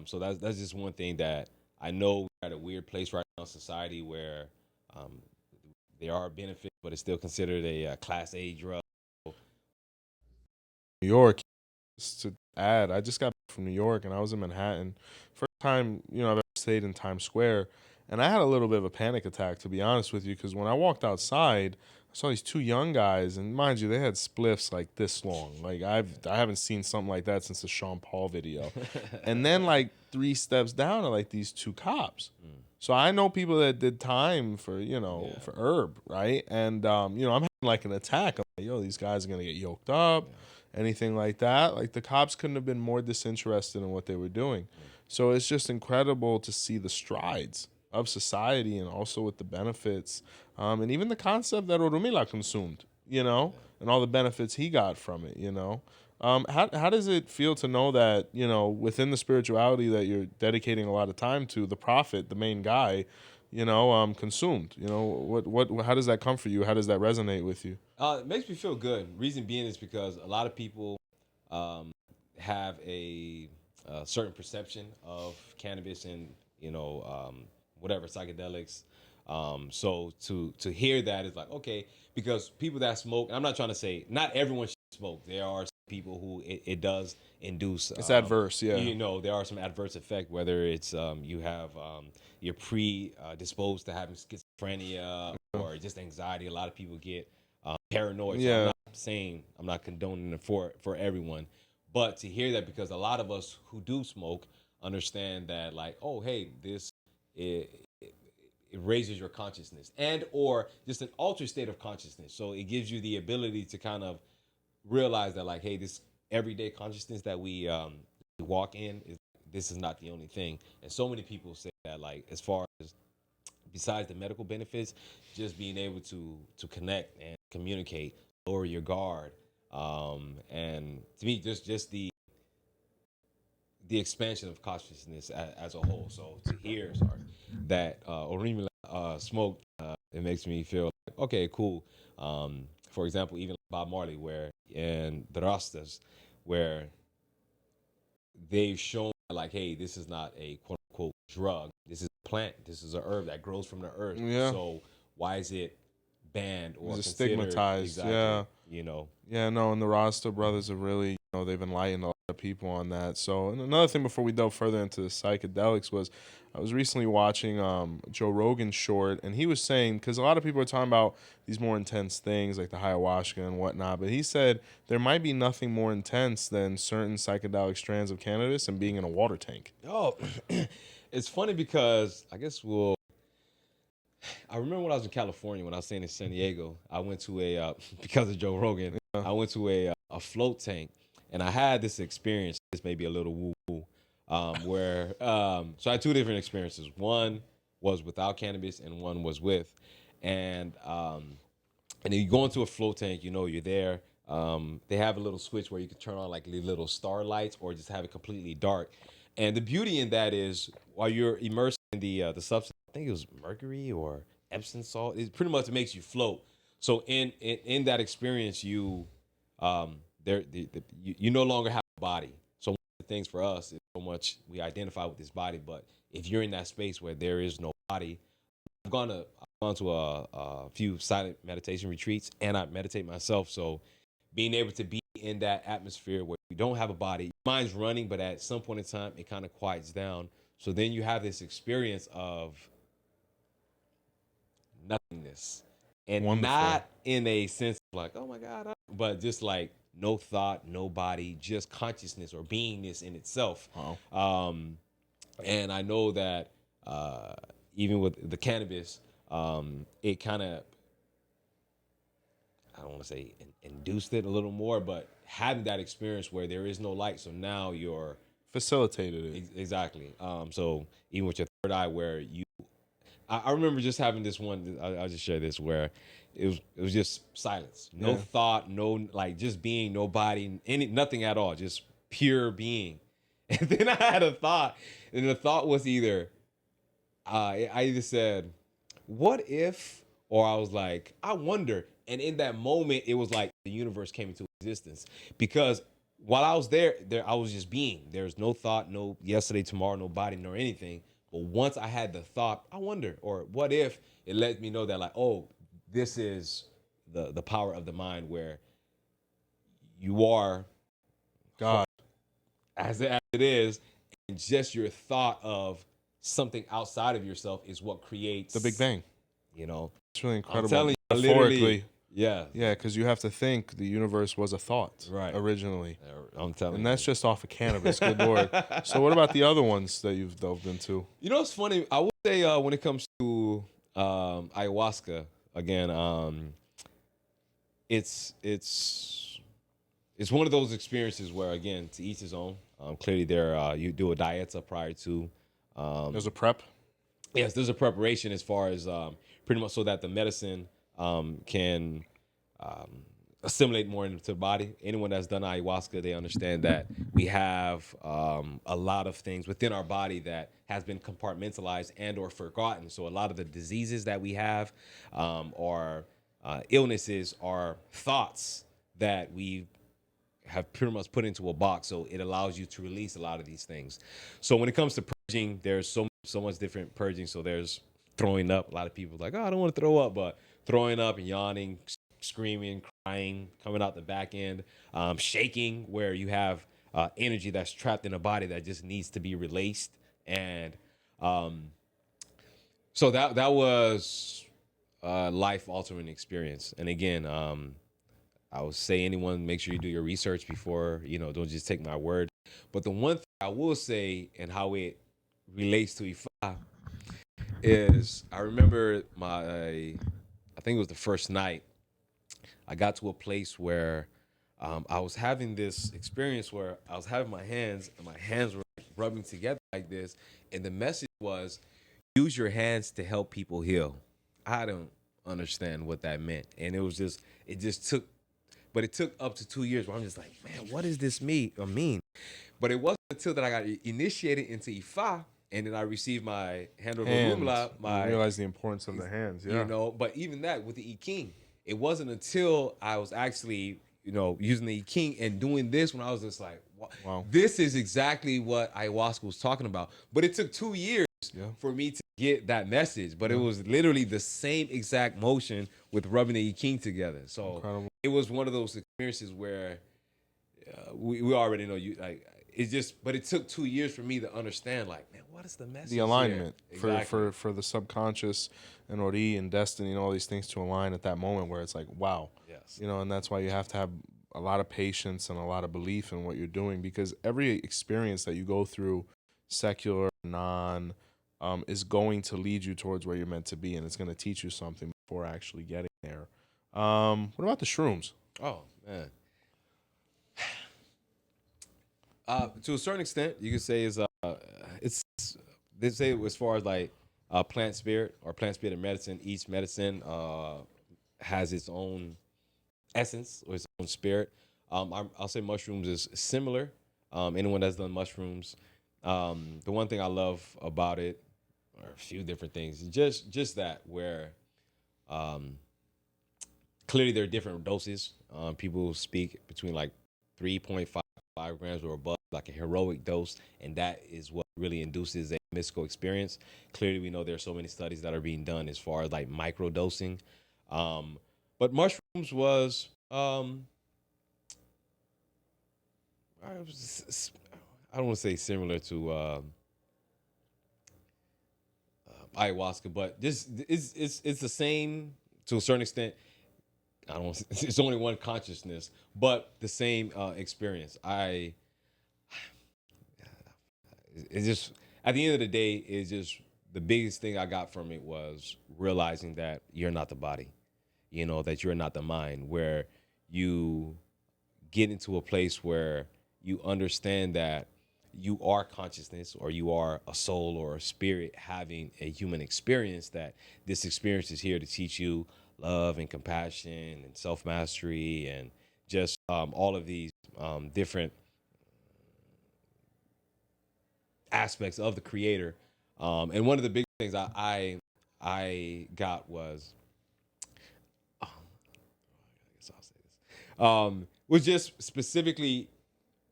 So that's just one thing that I know we're at a weird place right now in society where there are benefits, but it's still considered a Class A drug. New York, just to add, I just got back from New York and I was in Manhattan. First time, I've ever stayed in Times Square. And I had a little bit of a panic attack, to be honest with you, because when I walked outside, I saw these two young guys, and mind you, they had spliffs like this long. Like I haven't seen something like that since the 𝘃𝗶𝗃𝗃 video. And then like 3 steps down are like these 2 cops. So I know people that did time for for herb, right? And I'm having like an attack. I'm like, yo, these guys are gonna get yoked up, anything like that. Like the cops couldn't have been more disinterested in what they were doing. So it's just incredible to see the strides of society, and also with the benefits, and even the concept that 𝗃𝗏𝗏 consumed, and all the benefits he got from it, How does it feel to know that, within the spirituality that you're dedicating a lot of time to, the prophet, the main guy, consumed? How does that come for you? How does that resonate with you? It makes me feel good. Reason being is because a lot of people have a certain perception of cannabis and, whatever, psychedelics. So to hear that is like, okay, because people that smoke, and I'm not trying to say not everyone should smoke. There are some people who it does induce. It's adverse, yeah. There are some adverse effect, whether it's you have you're predisposed to having schizophrenia or just anxiety. A lot of people get paranoid. So I'm not condoning it for everyone, but to hear that, because a lot of us who do smoke understand that, like, oh, hey, this it raises your consciousness, and or just an altered state of consciousness. So it gives you the ability to kind of realize that, like, hey, this everyday consciousness that we walk in, this is not the only thing. And so many people say that, like, as far as besides the medical benefits, just being able to connect and communicate, lower your guard, and to me, just the expansion of consciousness as a whole. So to hear that 𝗃𝗏𝗏 smoked, it makes me feel like, okay, cool. For example, even Bob Marley, where in the Rastas, where they've shown like, hey, this is not a quote unquote drug. This is a plant. This is a herb that grows from the earth. Yeah. So why is it banned or It's considered stigmatized. exactly, Yeah. you know? Yeah, no, and the Rasta brothers have really, they've enlightened a lot of people on that. So, and another thing before we delve further into the psychedelics was I was recently watching Joe Rogan's short, and he was saying, because a lot of people are talking about these more intense things like the ayahuasca and whatnot, but he said there might be nothing more intense than certain psychedelic strands of cannabis and being in a water tank. Oh, it's funny because I remember when I was in California, when I was staying in San Diego, I went to because of Joe Rogan, I went to a float tank, and I had this experience. This may be a little woo-woo, where so I had two different experiences. One was without cannabis, and one was with, and then you go into a float tank. You're there. They have a little switch where you can turn on like little starlights, or just have it completely dark. And the beauty in that is while you're immersed in the substance, I think it was mercury or Epsom salt. It pretty much makes you float. So in that experience, you you no longer have a body. So one of the things for us is so much we identify with this body, but if you're in that space where there is no body, I've gone to a few silent meditation retreats, and I meditate myself. So being able to be in that atmosphere where you don't have a body, your mind's running, but at some point in time, it kind of quiets down. So then you have this experience of nothingness, and Wonderful. not in a sense of like, oh my God, but just like no thought, no body, just consciousness or beingness in itself. Wow. And I know that even with the cannabis, it kind of, I don't want to say induced it a little more, but having that experience where there is no light, so now you're Facilitated it. exactly. So even with your third eye, where I remember just having this one. I'll just share this where it was just silence, no thought, no like just being, nobody, nothing at all, just pure being. And then I had a thought, and the thought was either I either said, "What if?" or I was like, "I wonder." And in that moment, it was like the universe came into existence, because while I was there I was just being. There's no thought, no yesterday, tomorrow, no body, nor anything. But once I had the thought, I wonder, or what if, it let me know that like, oh, this is the power of the mind, where you are God. as it is, and just your thought of something outside of yourself is what creates The Big Bang. It's really incredible. I'm telling you, metaphorically. Yeah, because you have to think the universe was a thought right originally. I'm telling you. And that's just off of cannabis. Good Lord. So what about the other ones that you've delved into? It's funny. I would say when it comes to ayahuasca, again, it's one of those experiences where, again, to each his own. Clearly, there you do a dieta prior to. There's a prep. Yes, there's a preparation as far as pretty much so that the medicine can assimilate more into the body. Anyone that's done ayahuasca, they understand that we have a lot of things within our body that has been compartmentalized and or forgotten. So a lot of the diseases that we have or illnesses are thoughts that we have pretty much put into a box. So it allows you to release a lot of these things. So when it comes to purging, there's so much different purging. So there's throwing up. A lot of people are like, oh, I don't want to throw up, but throwing up and yawning, screaming, crying, coming out the back end, shaking, where you have energy that's trapped in a body that just needs to be released. And so that was a life-altering experience. And again, I would say anyone, make sure you do your research before, don't just take my word. But the one thing I will say, and how it relates to Ifa, is I remember I think it was the first night, I got to a place where I was having this experience where I was having my hands, and my hands were rubbing together like this. And the message was, use your hands to help people heal. I don't understand what that meant. And it took up to 2 years where I'm just like, man, what does this mean? But it wasn't until that I got initiated into Ifa, and then I received my honorably. I realized the importance of the hands, yeah. But even that with the 𝗀𝗃, it wasn't until I was actually, using the 𝗀𝗃 and doing this when I was just like, Wow. This is exactly what ayahuasca was talking about. But it took 2 years for me to get that message. But it was literally the same exact motion with rubbing the king together. So Incredible. it was one of those experiences where we already know you like. It's just, but it took 2 years for me to understand, like, man, what is the message? The alignment here? Exactly. for the subconscious and �穏𝗲 and destiny and all these things to align at that moment where it's like, wow. Yes. You know, and that's why you have to have a lot of patience and a lot of belief in what you're doing, because every experience that you go through, secular, non, is going to lead you towards where you're meant to be, and it's going to teach you something before actually getting there. What about the shrooms? Oh, man. To a certain extent, you could say it's they say as far as like plant spirit or plant spirit and medicine. Each medicine has its own essence or its own spirit. I'll say mushrooms is similar. Anyone that's done mushrooms, the one thing I love about it, or a few different things, just that where clearly there are different doses. People speak between like 3.5 grams or above, like a heroic dose, and that is what really induces a mystical experience. Clearly, we know there are so many studies that are being done as far as like micro dosing. But mushrooms was, I don't want to say similar to ayahuasca, but this it's the same to a certain extent. I don't. It's only one consciousness, but the same experience. It's just at the end of the day, it's just the biggest thing I got from it was realizing that you're not the body, you know, that you're not the mind. Where you get into a place where you understand that you are consciousness, or you are a soul or a spirit having a human experience. That this experience is here to teach you love and compassion and self-mastery and just all of these different aspects of the creator. And one of the big things I got was, I guess I'll say this, was just specifically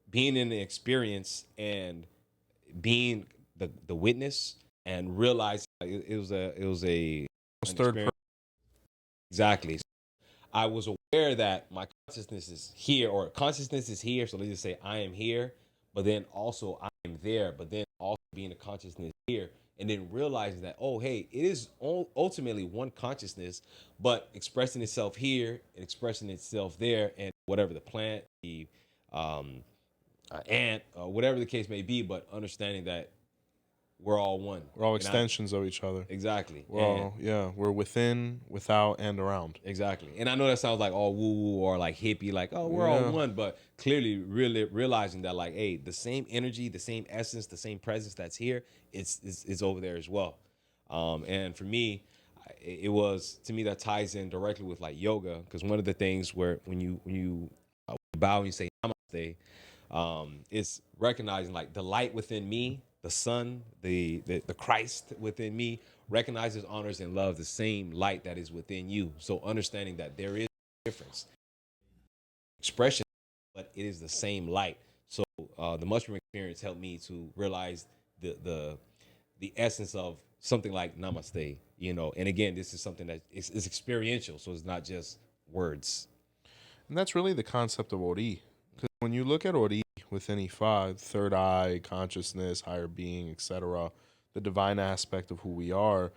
being in the experience and being the witness and realizing it was an Third person. Exactly. I was aware that my consciousness is here, or consciousness is here. So let's just say I am here, but then also I am there, but then also being a consciousness here, and then realizing that, oh, hey, it is ultimately one consciousness, but expressing itself here and expressing itself there, and whatever the plant, the ant, whatever the case may be, but understanding that we're all one. We're all extensions of each other. Exactly. We're within, without, and around. Exactly. And I know that sounds like all woo-woo or like hippie, like, oh, we're all one, but clearly really realizing that, like, hey, the same energy, the same essence, the same presence that's here, it's over there as well. And for me, it was, to me, that ties in directly with like yoga, because one of the things where when you bow and you say namaste, it's recognizing like the light within me, the sun, the Christ within me recognizes, honors, and loves the same light that is within you. So understanding that there is a difference expression, but it is the same light. So the mushroom experience helped me to realize the essence of something like namaste, you know. And again, this is something that is experiential, so it's not just words. And that's really the concept of �穏𝗲. Because when you look at �穏𝗲 within Ifa, third eye, consciousness, higher being, etc., the divine aspect of who we are,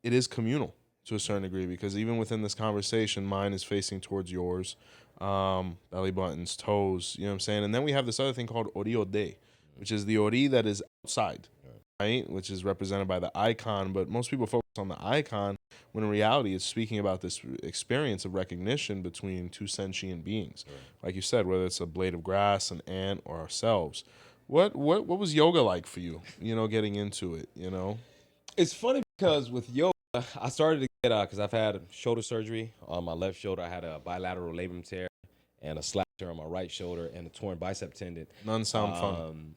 it is communal to a certain degree, because even within this conversation, mine is facing towards yours, belly buttons, toes, you know what I'm saying? And then we have this other thing called �穏𝗲𝗿, which is the �穏𝗲 that is outside, right? Which is represented by the icon, but most people focus on the icon, when in reality it's speaking about this experience of recognition between two sentient beings. Like you said, whether it's a blade of grass, an ant, or ourselves. What was yoga like for you, you know, getting into it, you know? It's funny because with yoga, I started to get, because I've had shoulder surgery on my left shoulder. I had a bilateral labrum tear and a slap tear on my right shoulder and a torn bicep tendon. None sound fun.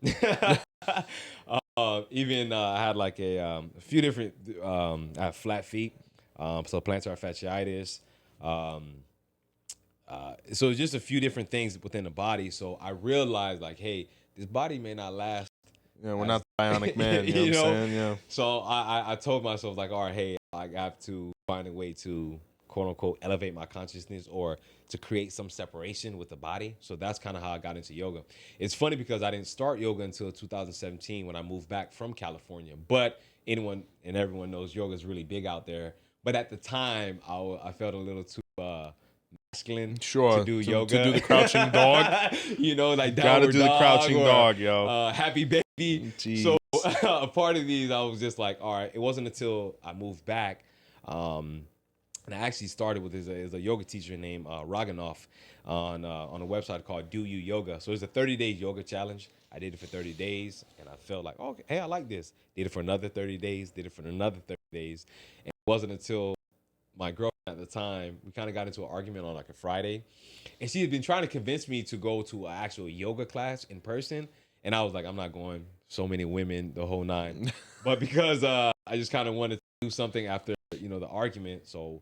Even I had like a few different, I have flat feet, so plantar fasciitis, so it's just a few different things within the body. So I realized like, hey, this body may not last. Yeah, we're not the bionic man. You know what I'm saying? Yeah. So I told myself like, all right, hey, I have to find a way to quote unquote elevate my consciousness or to create some separation with the body. So that's kind of how I got into yoga. It's funny because I didn't start yoga until 2017 when I moved back from California. But anyone and everyone knows yoga is really big out there. But at the time, I felt a little too masculine to do yoga. To do the crouching dog. You know, like gotta do the crouching or, dog, yo. Happy baby. Jeez. So a part of these, I was just like, all right. It wasn't until I moved back, and I actually started with is a yoga teacher named Raghunath on a website called Do You Yoga. So it's a 30-day yoga challenge. I did it for 30 days, and I felt like, oh, hey, I like this. Did it for another 30 days. Did it for another 30 days. And it wasn't until my girlfriend at the time, we kind of got into an argument on like a Friday, and she had been trying to convince me to go to an actual yoga class in person, and I was like, I'm not going. So many women, the whole nine. But because I just kind of wanted to do something after the argument, so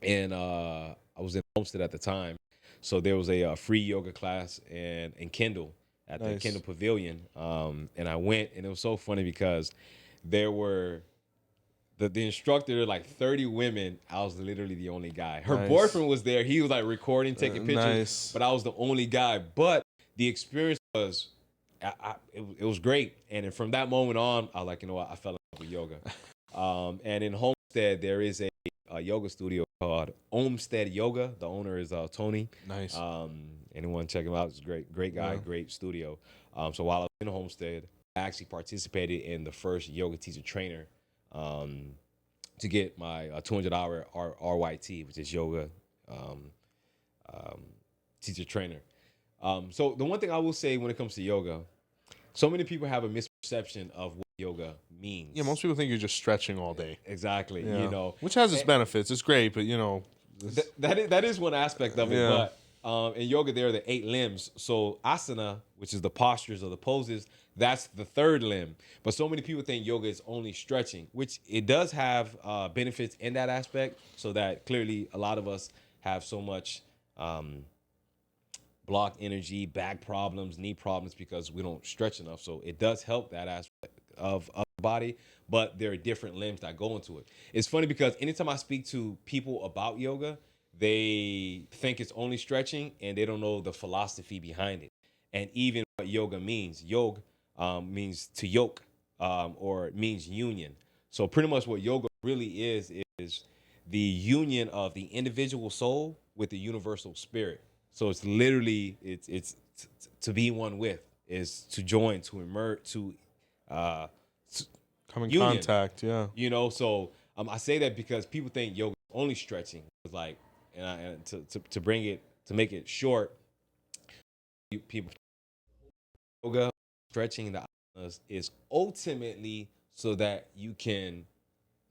and I was in Homestead at the time, so there was a free yoga class in Kendall at the Kendall Pavilion, and I went, and it was so funny because there were. The instructor, like 30 women, I was literally the only guy. Her boyfriend was there. He was like recording, taking pictures, but I was the only guy. But the experience was, it was great. And then from that moment on, I was like, you know what? I fell in love with yoga. And in Homestead, there is a yoga studio called Homestead Yoga. The owner is Tony. Nice. Anyone check him out? It's a great guy, great studio. So while I was in Homestead, I actually participated in the first yoga teacher trainer to get my 200-hour RYT, which is yoga teacher trainer. So the one thing I will say when it comes to yoga, so many people have a misperception of what yoga means. Yeah, most people think you're just stretching all day. Exactly. Yeah. Which has its benefits. It's great, but that is one aspect of it. Yeah. But in yoga, there are the 8 limbs. So asana, which is the postures or the poses, that's the 3rd limb. But so many people think yoga is only stretching, which it does have benefits in that aspect. So that clearly a lot of us have so much blocked energy, back problems, knee problems because we don't stretch enough. So it does help that aspect of the body, but there are different limbs that go into it. It's funny because anytime I speak to people about yoga, they think it's only stretching and they don't know the philosophy behind it. And even what yoga means. Yoga means to yoke, or it means union. So pretty much what yoga really is the union of the individual soul with the universal spirit. So it's literally it's to be one with, is to join, to emerge, to come in union. Contact. Yeah. So I say that because people think yoga is only stretching. It's like, and to bring it, to make it short, people yoga, stretching, the asanas is ultimately so that you can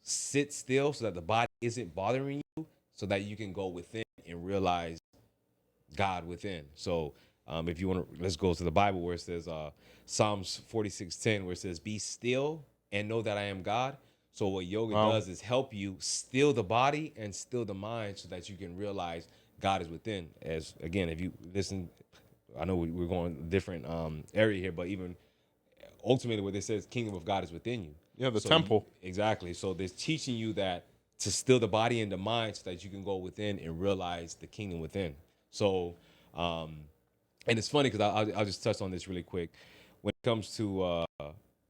sit still, so that the body isn't bothering you, so that you can go within and realize God within. So if you want to, let's go to the Bible where it says Psalms 46:10, where it says, "Be still and know that I am God." So what yoga does is help you still the body and still the mind, so that you can realize God is within. As again, if you listen, I know we're going a different area here, but even ultimately what it says, kingdom of God is within you. Yeah, the temple. Exactly. So there's teaching you that to still the body and the mind, so that you can go within and realize the kingdom within. So, and it's funny because I'll just touch on this really quick. When it comes to,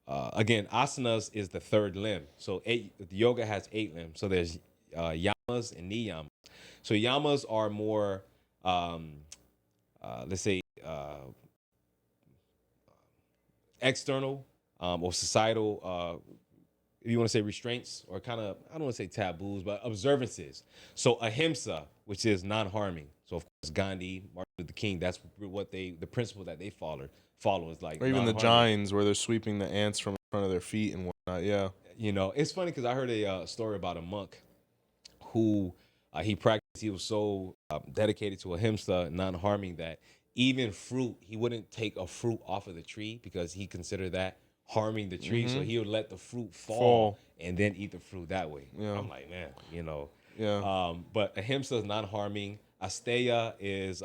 again, asanas is the 3rd limb. So yoga has 8 limbs. So there's yamas and niyamas. So yamas are more, let's say, external or societal, if you want to say restraints, or kind of, I don't want to say taboos, but observances. So ahimsa, which is non-harming. So of course Gandhi, Martin Luther King, that's what the principle that they follow is like. Or even the Jains, where they're sweeping the ants from in front of their feet and whatnot. Yeah. It's funny because I heard a story about a monk who he practiced. He was so dedicated to ahimsa, non-harming, that even fruit, he wouldn't take a fruit off of the tree because he considered that harming the tree. So he would let the fruit fall and then eat the fruit that way. Yeah. I'm like, man, Yeah. But ahimsa is non-harming. Asteya is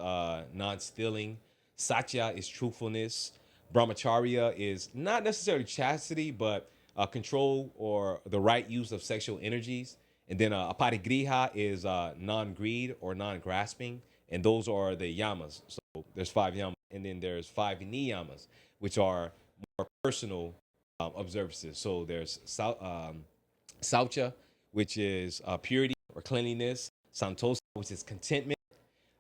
non-stealing. Satya is truthfulness. Brahmacharya is not necessarily chastity, but control or the right use of sexual energies. And then aparigraha is non-greed or non-grasping. And those are the yamas. So there's 5 yamas. And then there's 5 niyamas, which are more personal observances. So there's saucha, which is purity or cleanliness. Santosa, which is contentment.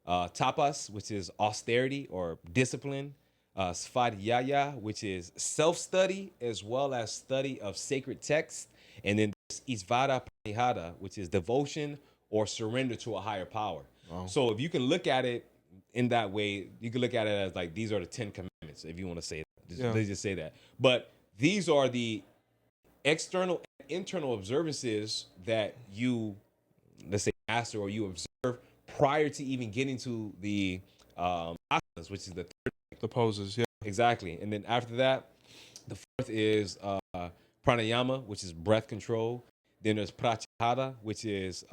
Tapas, which is austerity or discipline. Svadhyaya, which is self-study as well as study of sacred texts. And then there's Isvara Pranihara, which is devotion or surrender to a higher power. Wow. So if you can look at it in that way, you can look at it as like these are the 10 commandments, if you want to say that. Let's just say that. But these are the external and internal observances that you, let's say, master or you observe prior to even getting to the asanas, which is the third. The poses, yeah. Exactly. And then after that, the fourth is pranayama, which is breath control. Then there's pratyahara, which is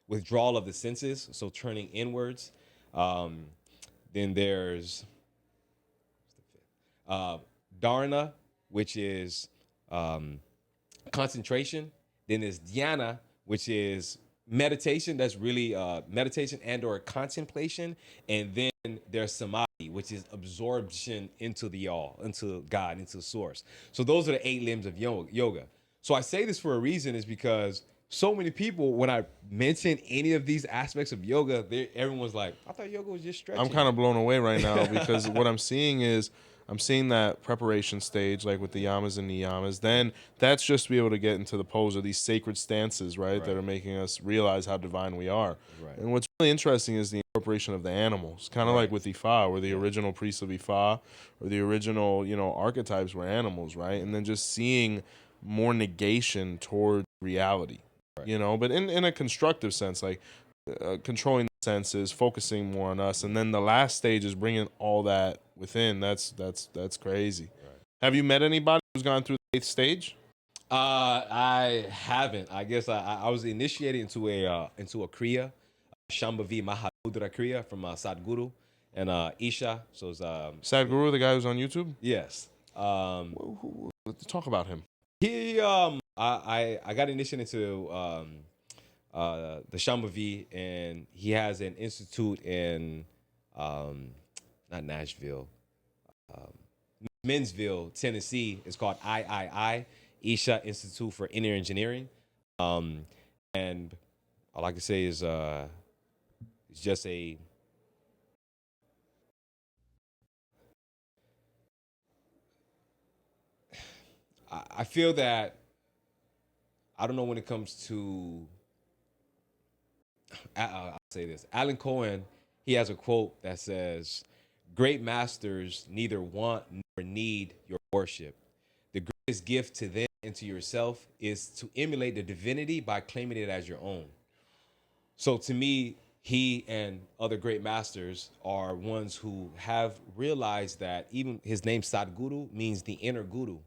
withdrawal of the senses, so turning inwards. Then there's dharana, which is concentration. Then there's dhyana, which is meditation. That's really meditation and or contemplation. And then there's samadhi, which is absorption into the all, into God, into source. So those are the 8 limbs of yoga. So I say this for a reason, is because so many people, when I mention any of these aspects of yoga, everyone's like, I thought yoga was just stretching. I'm kind of blown away right now because what I'm seeing is I'm seeing that preparation stage, like with the yamas and niyamas. Then that's just to be able to get into the pose of these sacred stances, right? That are making us realize how divine we are. Right. And what's really interesting is the incorporation of the animals, kind of like with Ifa, where the original priests of Ifa or the original, archetypes were animals, right? And then just seeing more negation toward reality, but in a constructive sense, like controlling the senses, focusing more on us. And then the last stage is bringing all that within. That's crazy. Right. Have you met anybody who's gone through the 8th stage? I haven't. I guess I was initiated into a kriya, Shambhavi Mahamudra kriya from Sadhguru and Isha. So it's Sadhguru, the guy who's on YouTube. Yes. Let's talk about him. He I got initiated into the Shambhavi, and he has an institute in not Nashville, Men'sville, Tennessee. It's called III, Isha Institute for Inner Engineering. And all I can say is it's just a I feel that, I don't know, when it comes to I'll say this. Alan Cohen, he has a quote that says, "Great masters neither want nor need your worship. The greatest gift to them and to yourself is to emulate the divinity by claiming it as your own." So to me, he and other great masters are ones who have realized that even his name Sadhguru means the inner guru.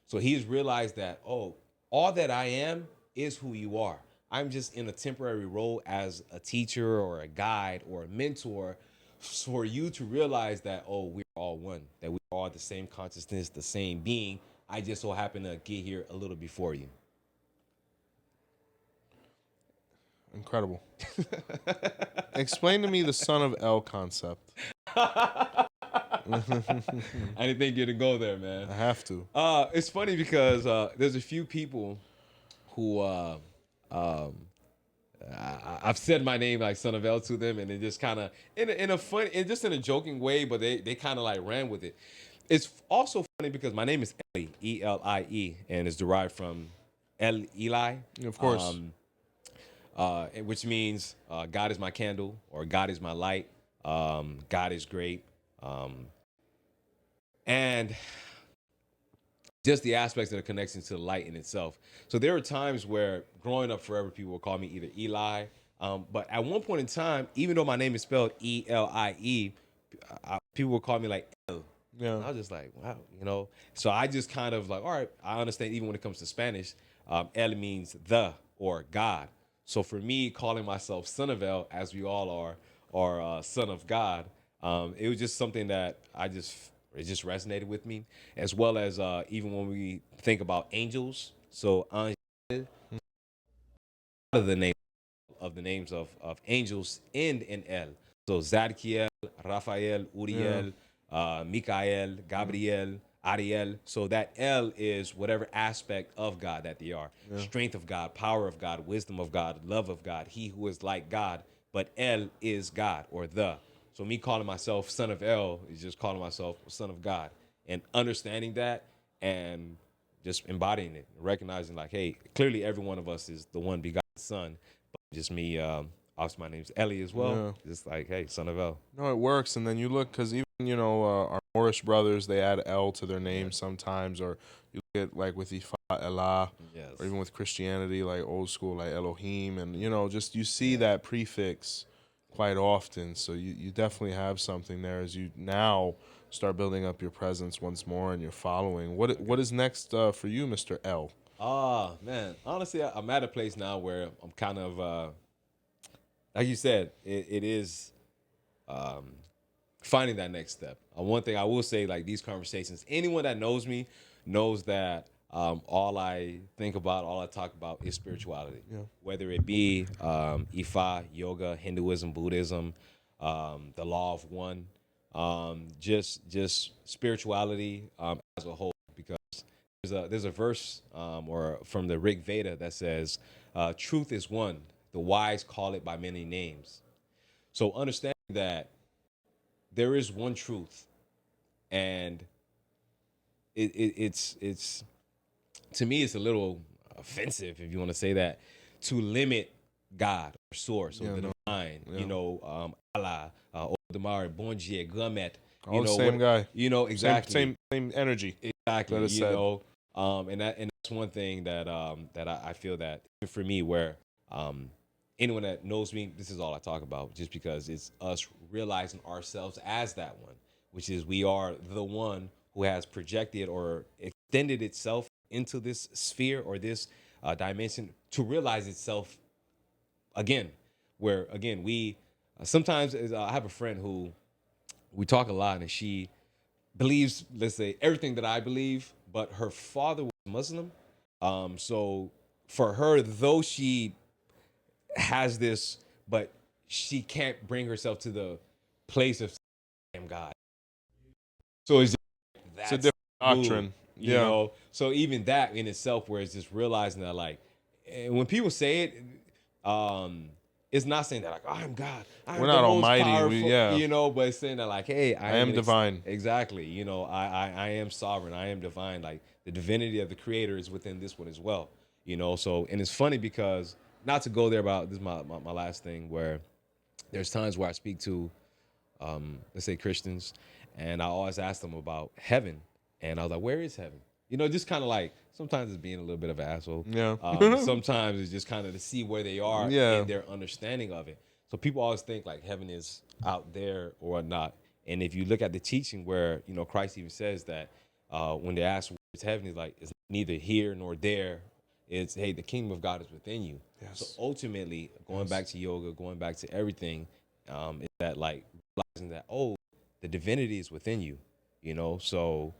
So he's realized that, all that I am is who you are. I'm just in a temporary role as a teacher or a guide or a mentor for you to realize that, we're all one, that we're all the same consciousness, the same being. I just so happen to get here a little before you. Incredible. Explain to me the son of 𝗀 concept. I didn't think you'd go there, man. I have to. It's funny because there's a few people who I've said my name like son of 𝗀 to them, and they just kind of in a funny and just in a joking way, but they kind of like ran with it. It's also funny because my name is Elie, Elie, and it's derived from Eli, of course, which means God is my candle or God is my light. God is great. And just the aspects that are connecting to the light in itself. So there are times where growing up forever, people would call me either Eli. But at one point in time, even though my name is spelled Elie, people would call me like El. Yeah. And I was just like, wow, So I just kind of like, all right, I understand even when it comes to Spanish, El means the or God. So for me, calling myself son of 𝗀, as we all are, or son of God. It was just something that it just resonated with me, as well as even when we think about angels. So angel, of the names of angels end in El. So Zadkiel, Raphael, Yeah. Uriel, Mikael, Gabriel, Ariel. So that El is whatever aspect of God that they are. Yeah. Strength of God, power of God, wisdom of God, love of God, he who is like God. But El is God, or the. So me calling myself son of El is just calling myself son of God. And understanding that and just embodying it, recognizing like, hey, clearly every one of us is the one begotten son. But just me, also my name's Elie as well. Yeah. Just like, hey, son of El. No, it works. And then you look, because even, our Moorish brothers, they add L to their name sometimes. Or you look at, like, with Ifa, Allah, Yes. or even with Christianity, like old school, like Elohim. And, just you see that prefix quite often. So you definitely have something there as you now start building up your presence once more and your following. What is next for you, Mr. L? Man, honestly, I'm at a place now where I'm kind of, like you said, it is finding that next step. One thing I will say, like these conversations, anyone that knows me knows that all I think about, all I talk about is spirituality. Yeah. Whether it be Ifa, yoga, Hinduism, Buddhism, the law of one, just spirituality as a whole. Because there's a verse or from the 𝗃𝗏𝗍𝗃 that says, "Truth is one. The wise call it by many names." So understanding that there is one truth, and it's to me it's a little offensive, if you want to say that, to limit God or source or the divine. Allah, 𝗃𝗶𝗱𝗁𝗃, 𝘃𝗶𝗱𝗁. All the same guy. Exactly. Same energy. Exactly. That is said. And that's one thing that that I feel that for me, where anyone that knows me, this is all I talk about, just because it's us realizing ourselves as that one, which is we are the one who has projected or extended itself into this sphere or this dimension to realize itself again. Where again we sometimes I have a friend who we talk a lot, and she believes, let's say, everything that I believe, but her father was Muslim. So for her, though she has this, but she can't bring herself to the place of I am God. So It's a that's different Voodoo, doctrine. Yeah. So even that in itself, where it's just realizing that, like, and when people say it, it's not saying that like, oh, I'm God, I'm We're the not most almighty. powerful, but it's saying that like, hey, I am divine. Exactly. I am sovereign. I am divine. Like the divinity of the creator is within this one as well. So, and it's funny because, not to go there, about this is my last thing, where there's times where I speak to let's say Christians, and I always ask them about heaven, and I was like, where is heaven? Just kind of like, sometimes it's being a little bit of an asshole. Yeah. Sometimes it's just kind of to see where they are Yeah. in their understanding of it. So people always think like heaven is out there or not. And if you look at the teaching where, Christ even says that when they ask where's heaven, he's like, it's neither here nor there. It's, hey, the kingdom of God is within you. Yes. So ultimately, going back to yoga, going back to everything, is that like realizing that, oh, the divinity is within you, So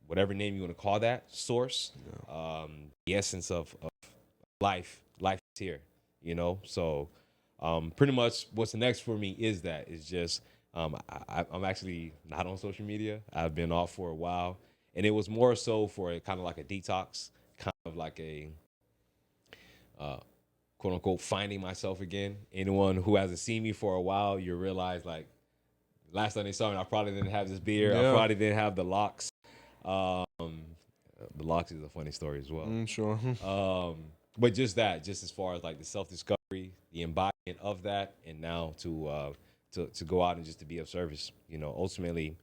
whatever name you want to call that, source, the essence of life is here, So pretty much what's next for me is just I'm actually not on social media. I've been off for a while, and it was more so for a kind of like a detox, kind of like a quote unquote finding myself again. Anyone who hasn't seen me for a while, you realize like last time they saw me, I probably didn't have this beard. Yeah. I probably didn't have the locks. The locks is a funny story as well. Sure. But just as far as like the self-discovery, the embodiment of that, and now to go out and just to be of service. Ultimately,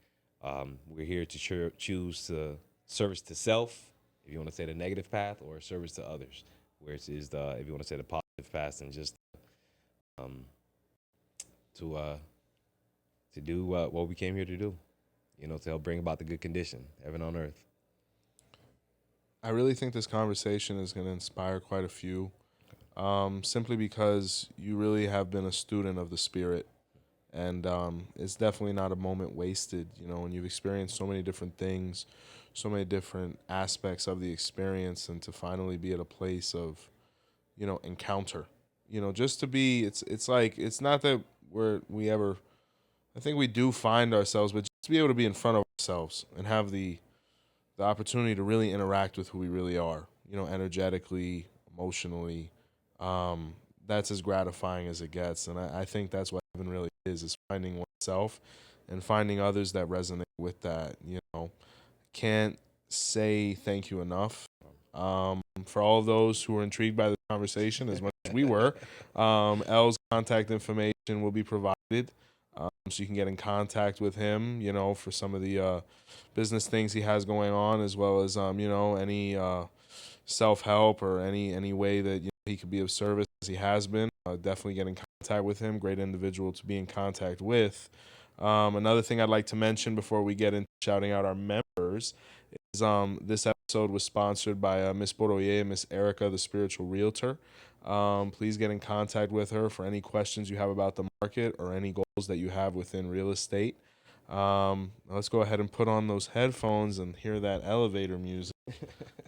we're here to choose to service to self, if you want to say the negative path, or service to others, which is if you want to say the positive path, and just to do what we came here to do, to help bring about the good condition, heaven on earth. I really think this conversation is going to inspire quite a few. simply because you really have been a student of the spirit. And it's definitely not a moment wasted, you know, and you've experienced so many different things, so many different aspects of the experience, and to finally be at a place of, you know, encounter, you know, just to be, it's like, it's not that we ever, I think we do find ourselves, but just to be able to be in front of ourselves and have the opportunity to really interact with who we really are, you know, energetically, emotionally, that's as gratifying as it gets. And I think that's what heaven really is finding oneself and finding others that resonate with that, you know. Can't say thank you enough. For all those who are intrigued by the conversation as much as we were, L's contact information will be provided. So you can get in contact with him, you know, for some of the business things he has going on, as well as, you know, any self-help or any way that, you know, he could be of service as he has been. Definitely get in contact with him. Great individual to be in contact with. Another thing I'd like to mention before we get into shouting out our members is this episode was sponsored by Miss Boroye and Miss Erica, the spiritual realtor. Please get in contact with her for any questions you have about the market or any goals that you have within real estate. Let's go ahead and put on those headphones and hear that elevator music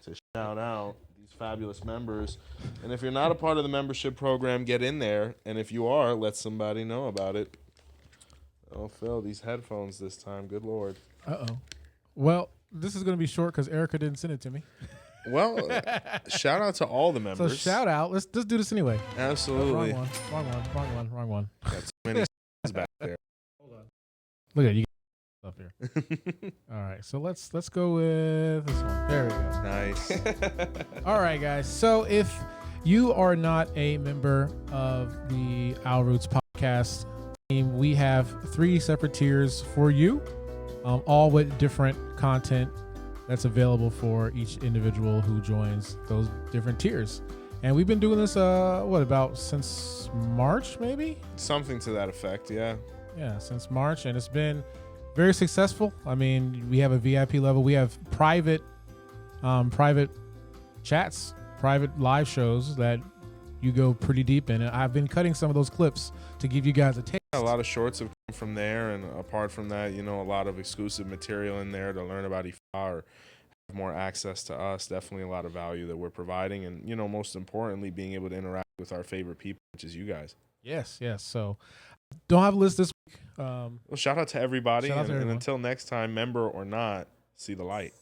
to shout out these fabulous members. And if you're not a part of the membership program, get in there. And if you are, let somebody know about it. Oh, Phil, these headphones this time. Good Lord. Uh-oh. Well, this is going to be short because Erica didn't send it to me. Well, shout out to all the members. So shout out. Let's do this anyway. Absolutely. Wrong one. Got too many back there. Hold on. Look at you up here. All right, so let's go with this one. There we go. Nice. All right, guys. So if you are not a member of the Owl Roots podcast team, we have 3 separate tiers for you, all with different content that's available for each individual who joins those different tiers. And we've been doing this, since March, maybe? Something to that effect, yeah. Yeah, since March, and it's been very successful. I mean, we have a VIP level. We have private chats, private live shows that you go pretty deep in. And I've been cutting some of those clips to give you guys a taste. A lot of shorts have come from there, and apart from that, you know, a lot of exclusive material in there to learn about Ifa or have more access to us. Definitely a lot of value that we're providing, and, you know, most importantly, being able to interact with our favorite people, which is you guys. Yes. So don't have a list this week. Well, shout out to everybody, Shout out to and everyone. until next time, member or not, see the light.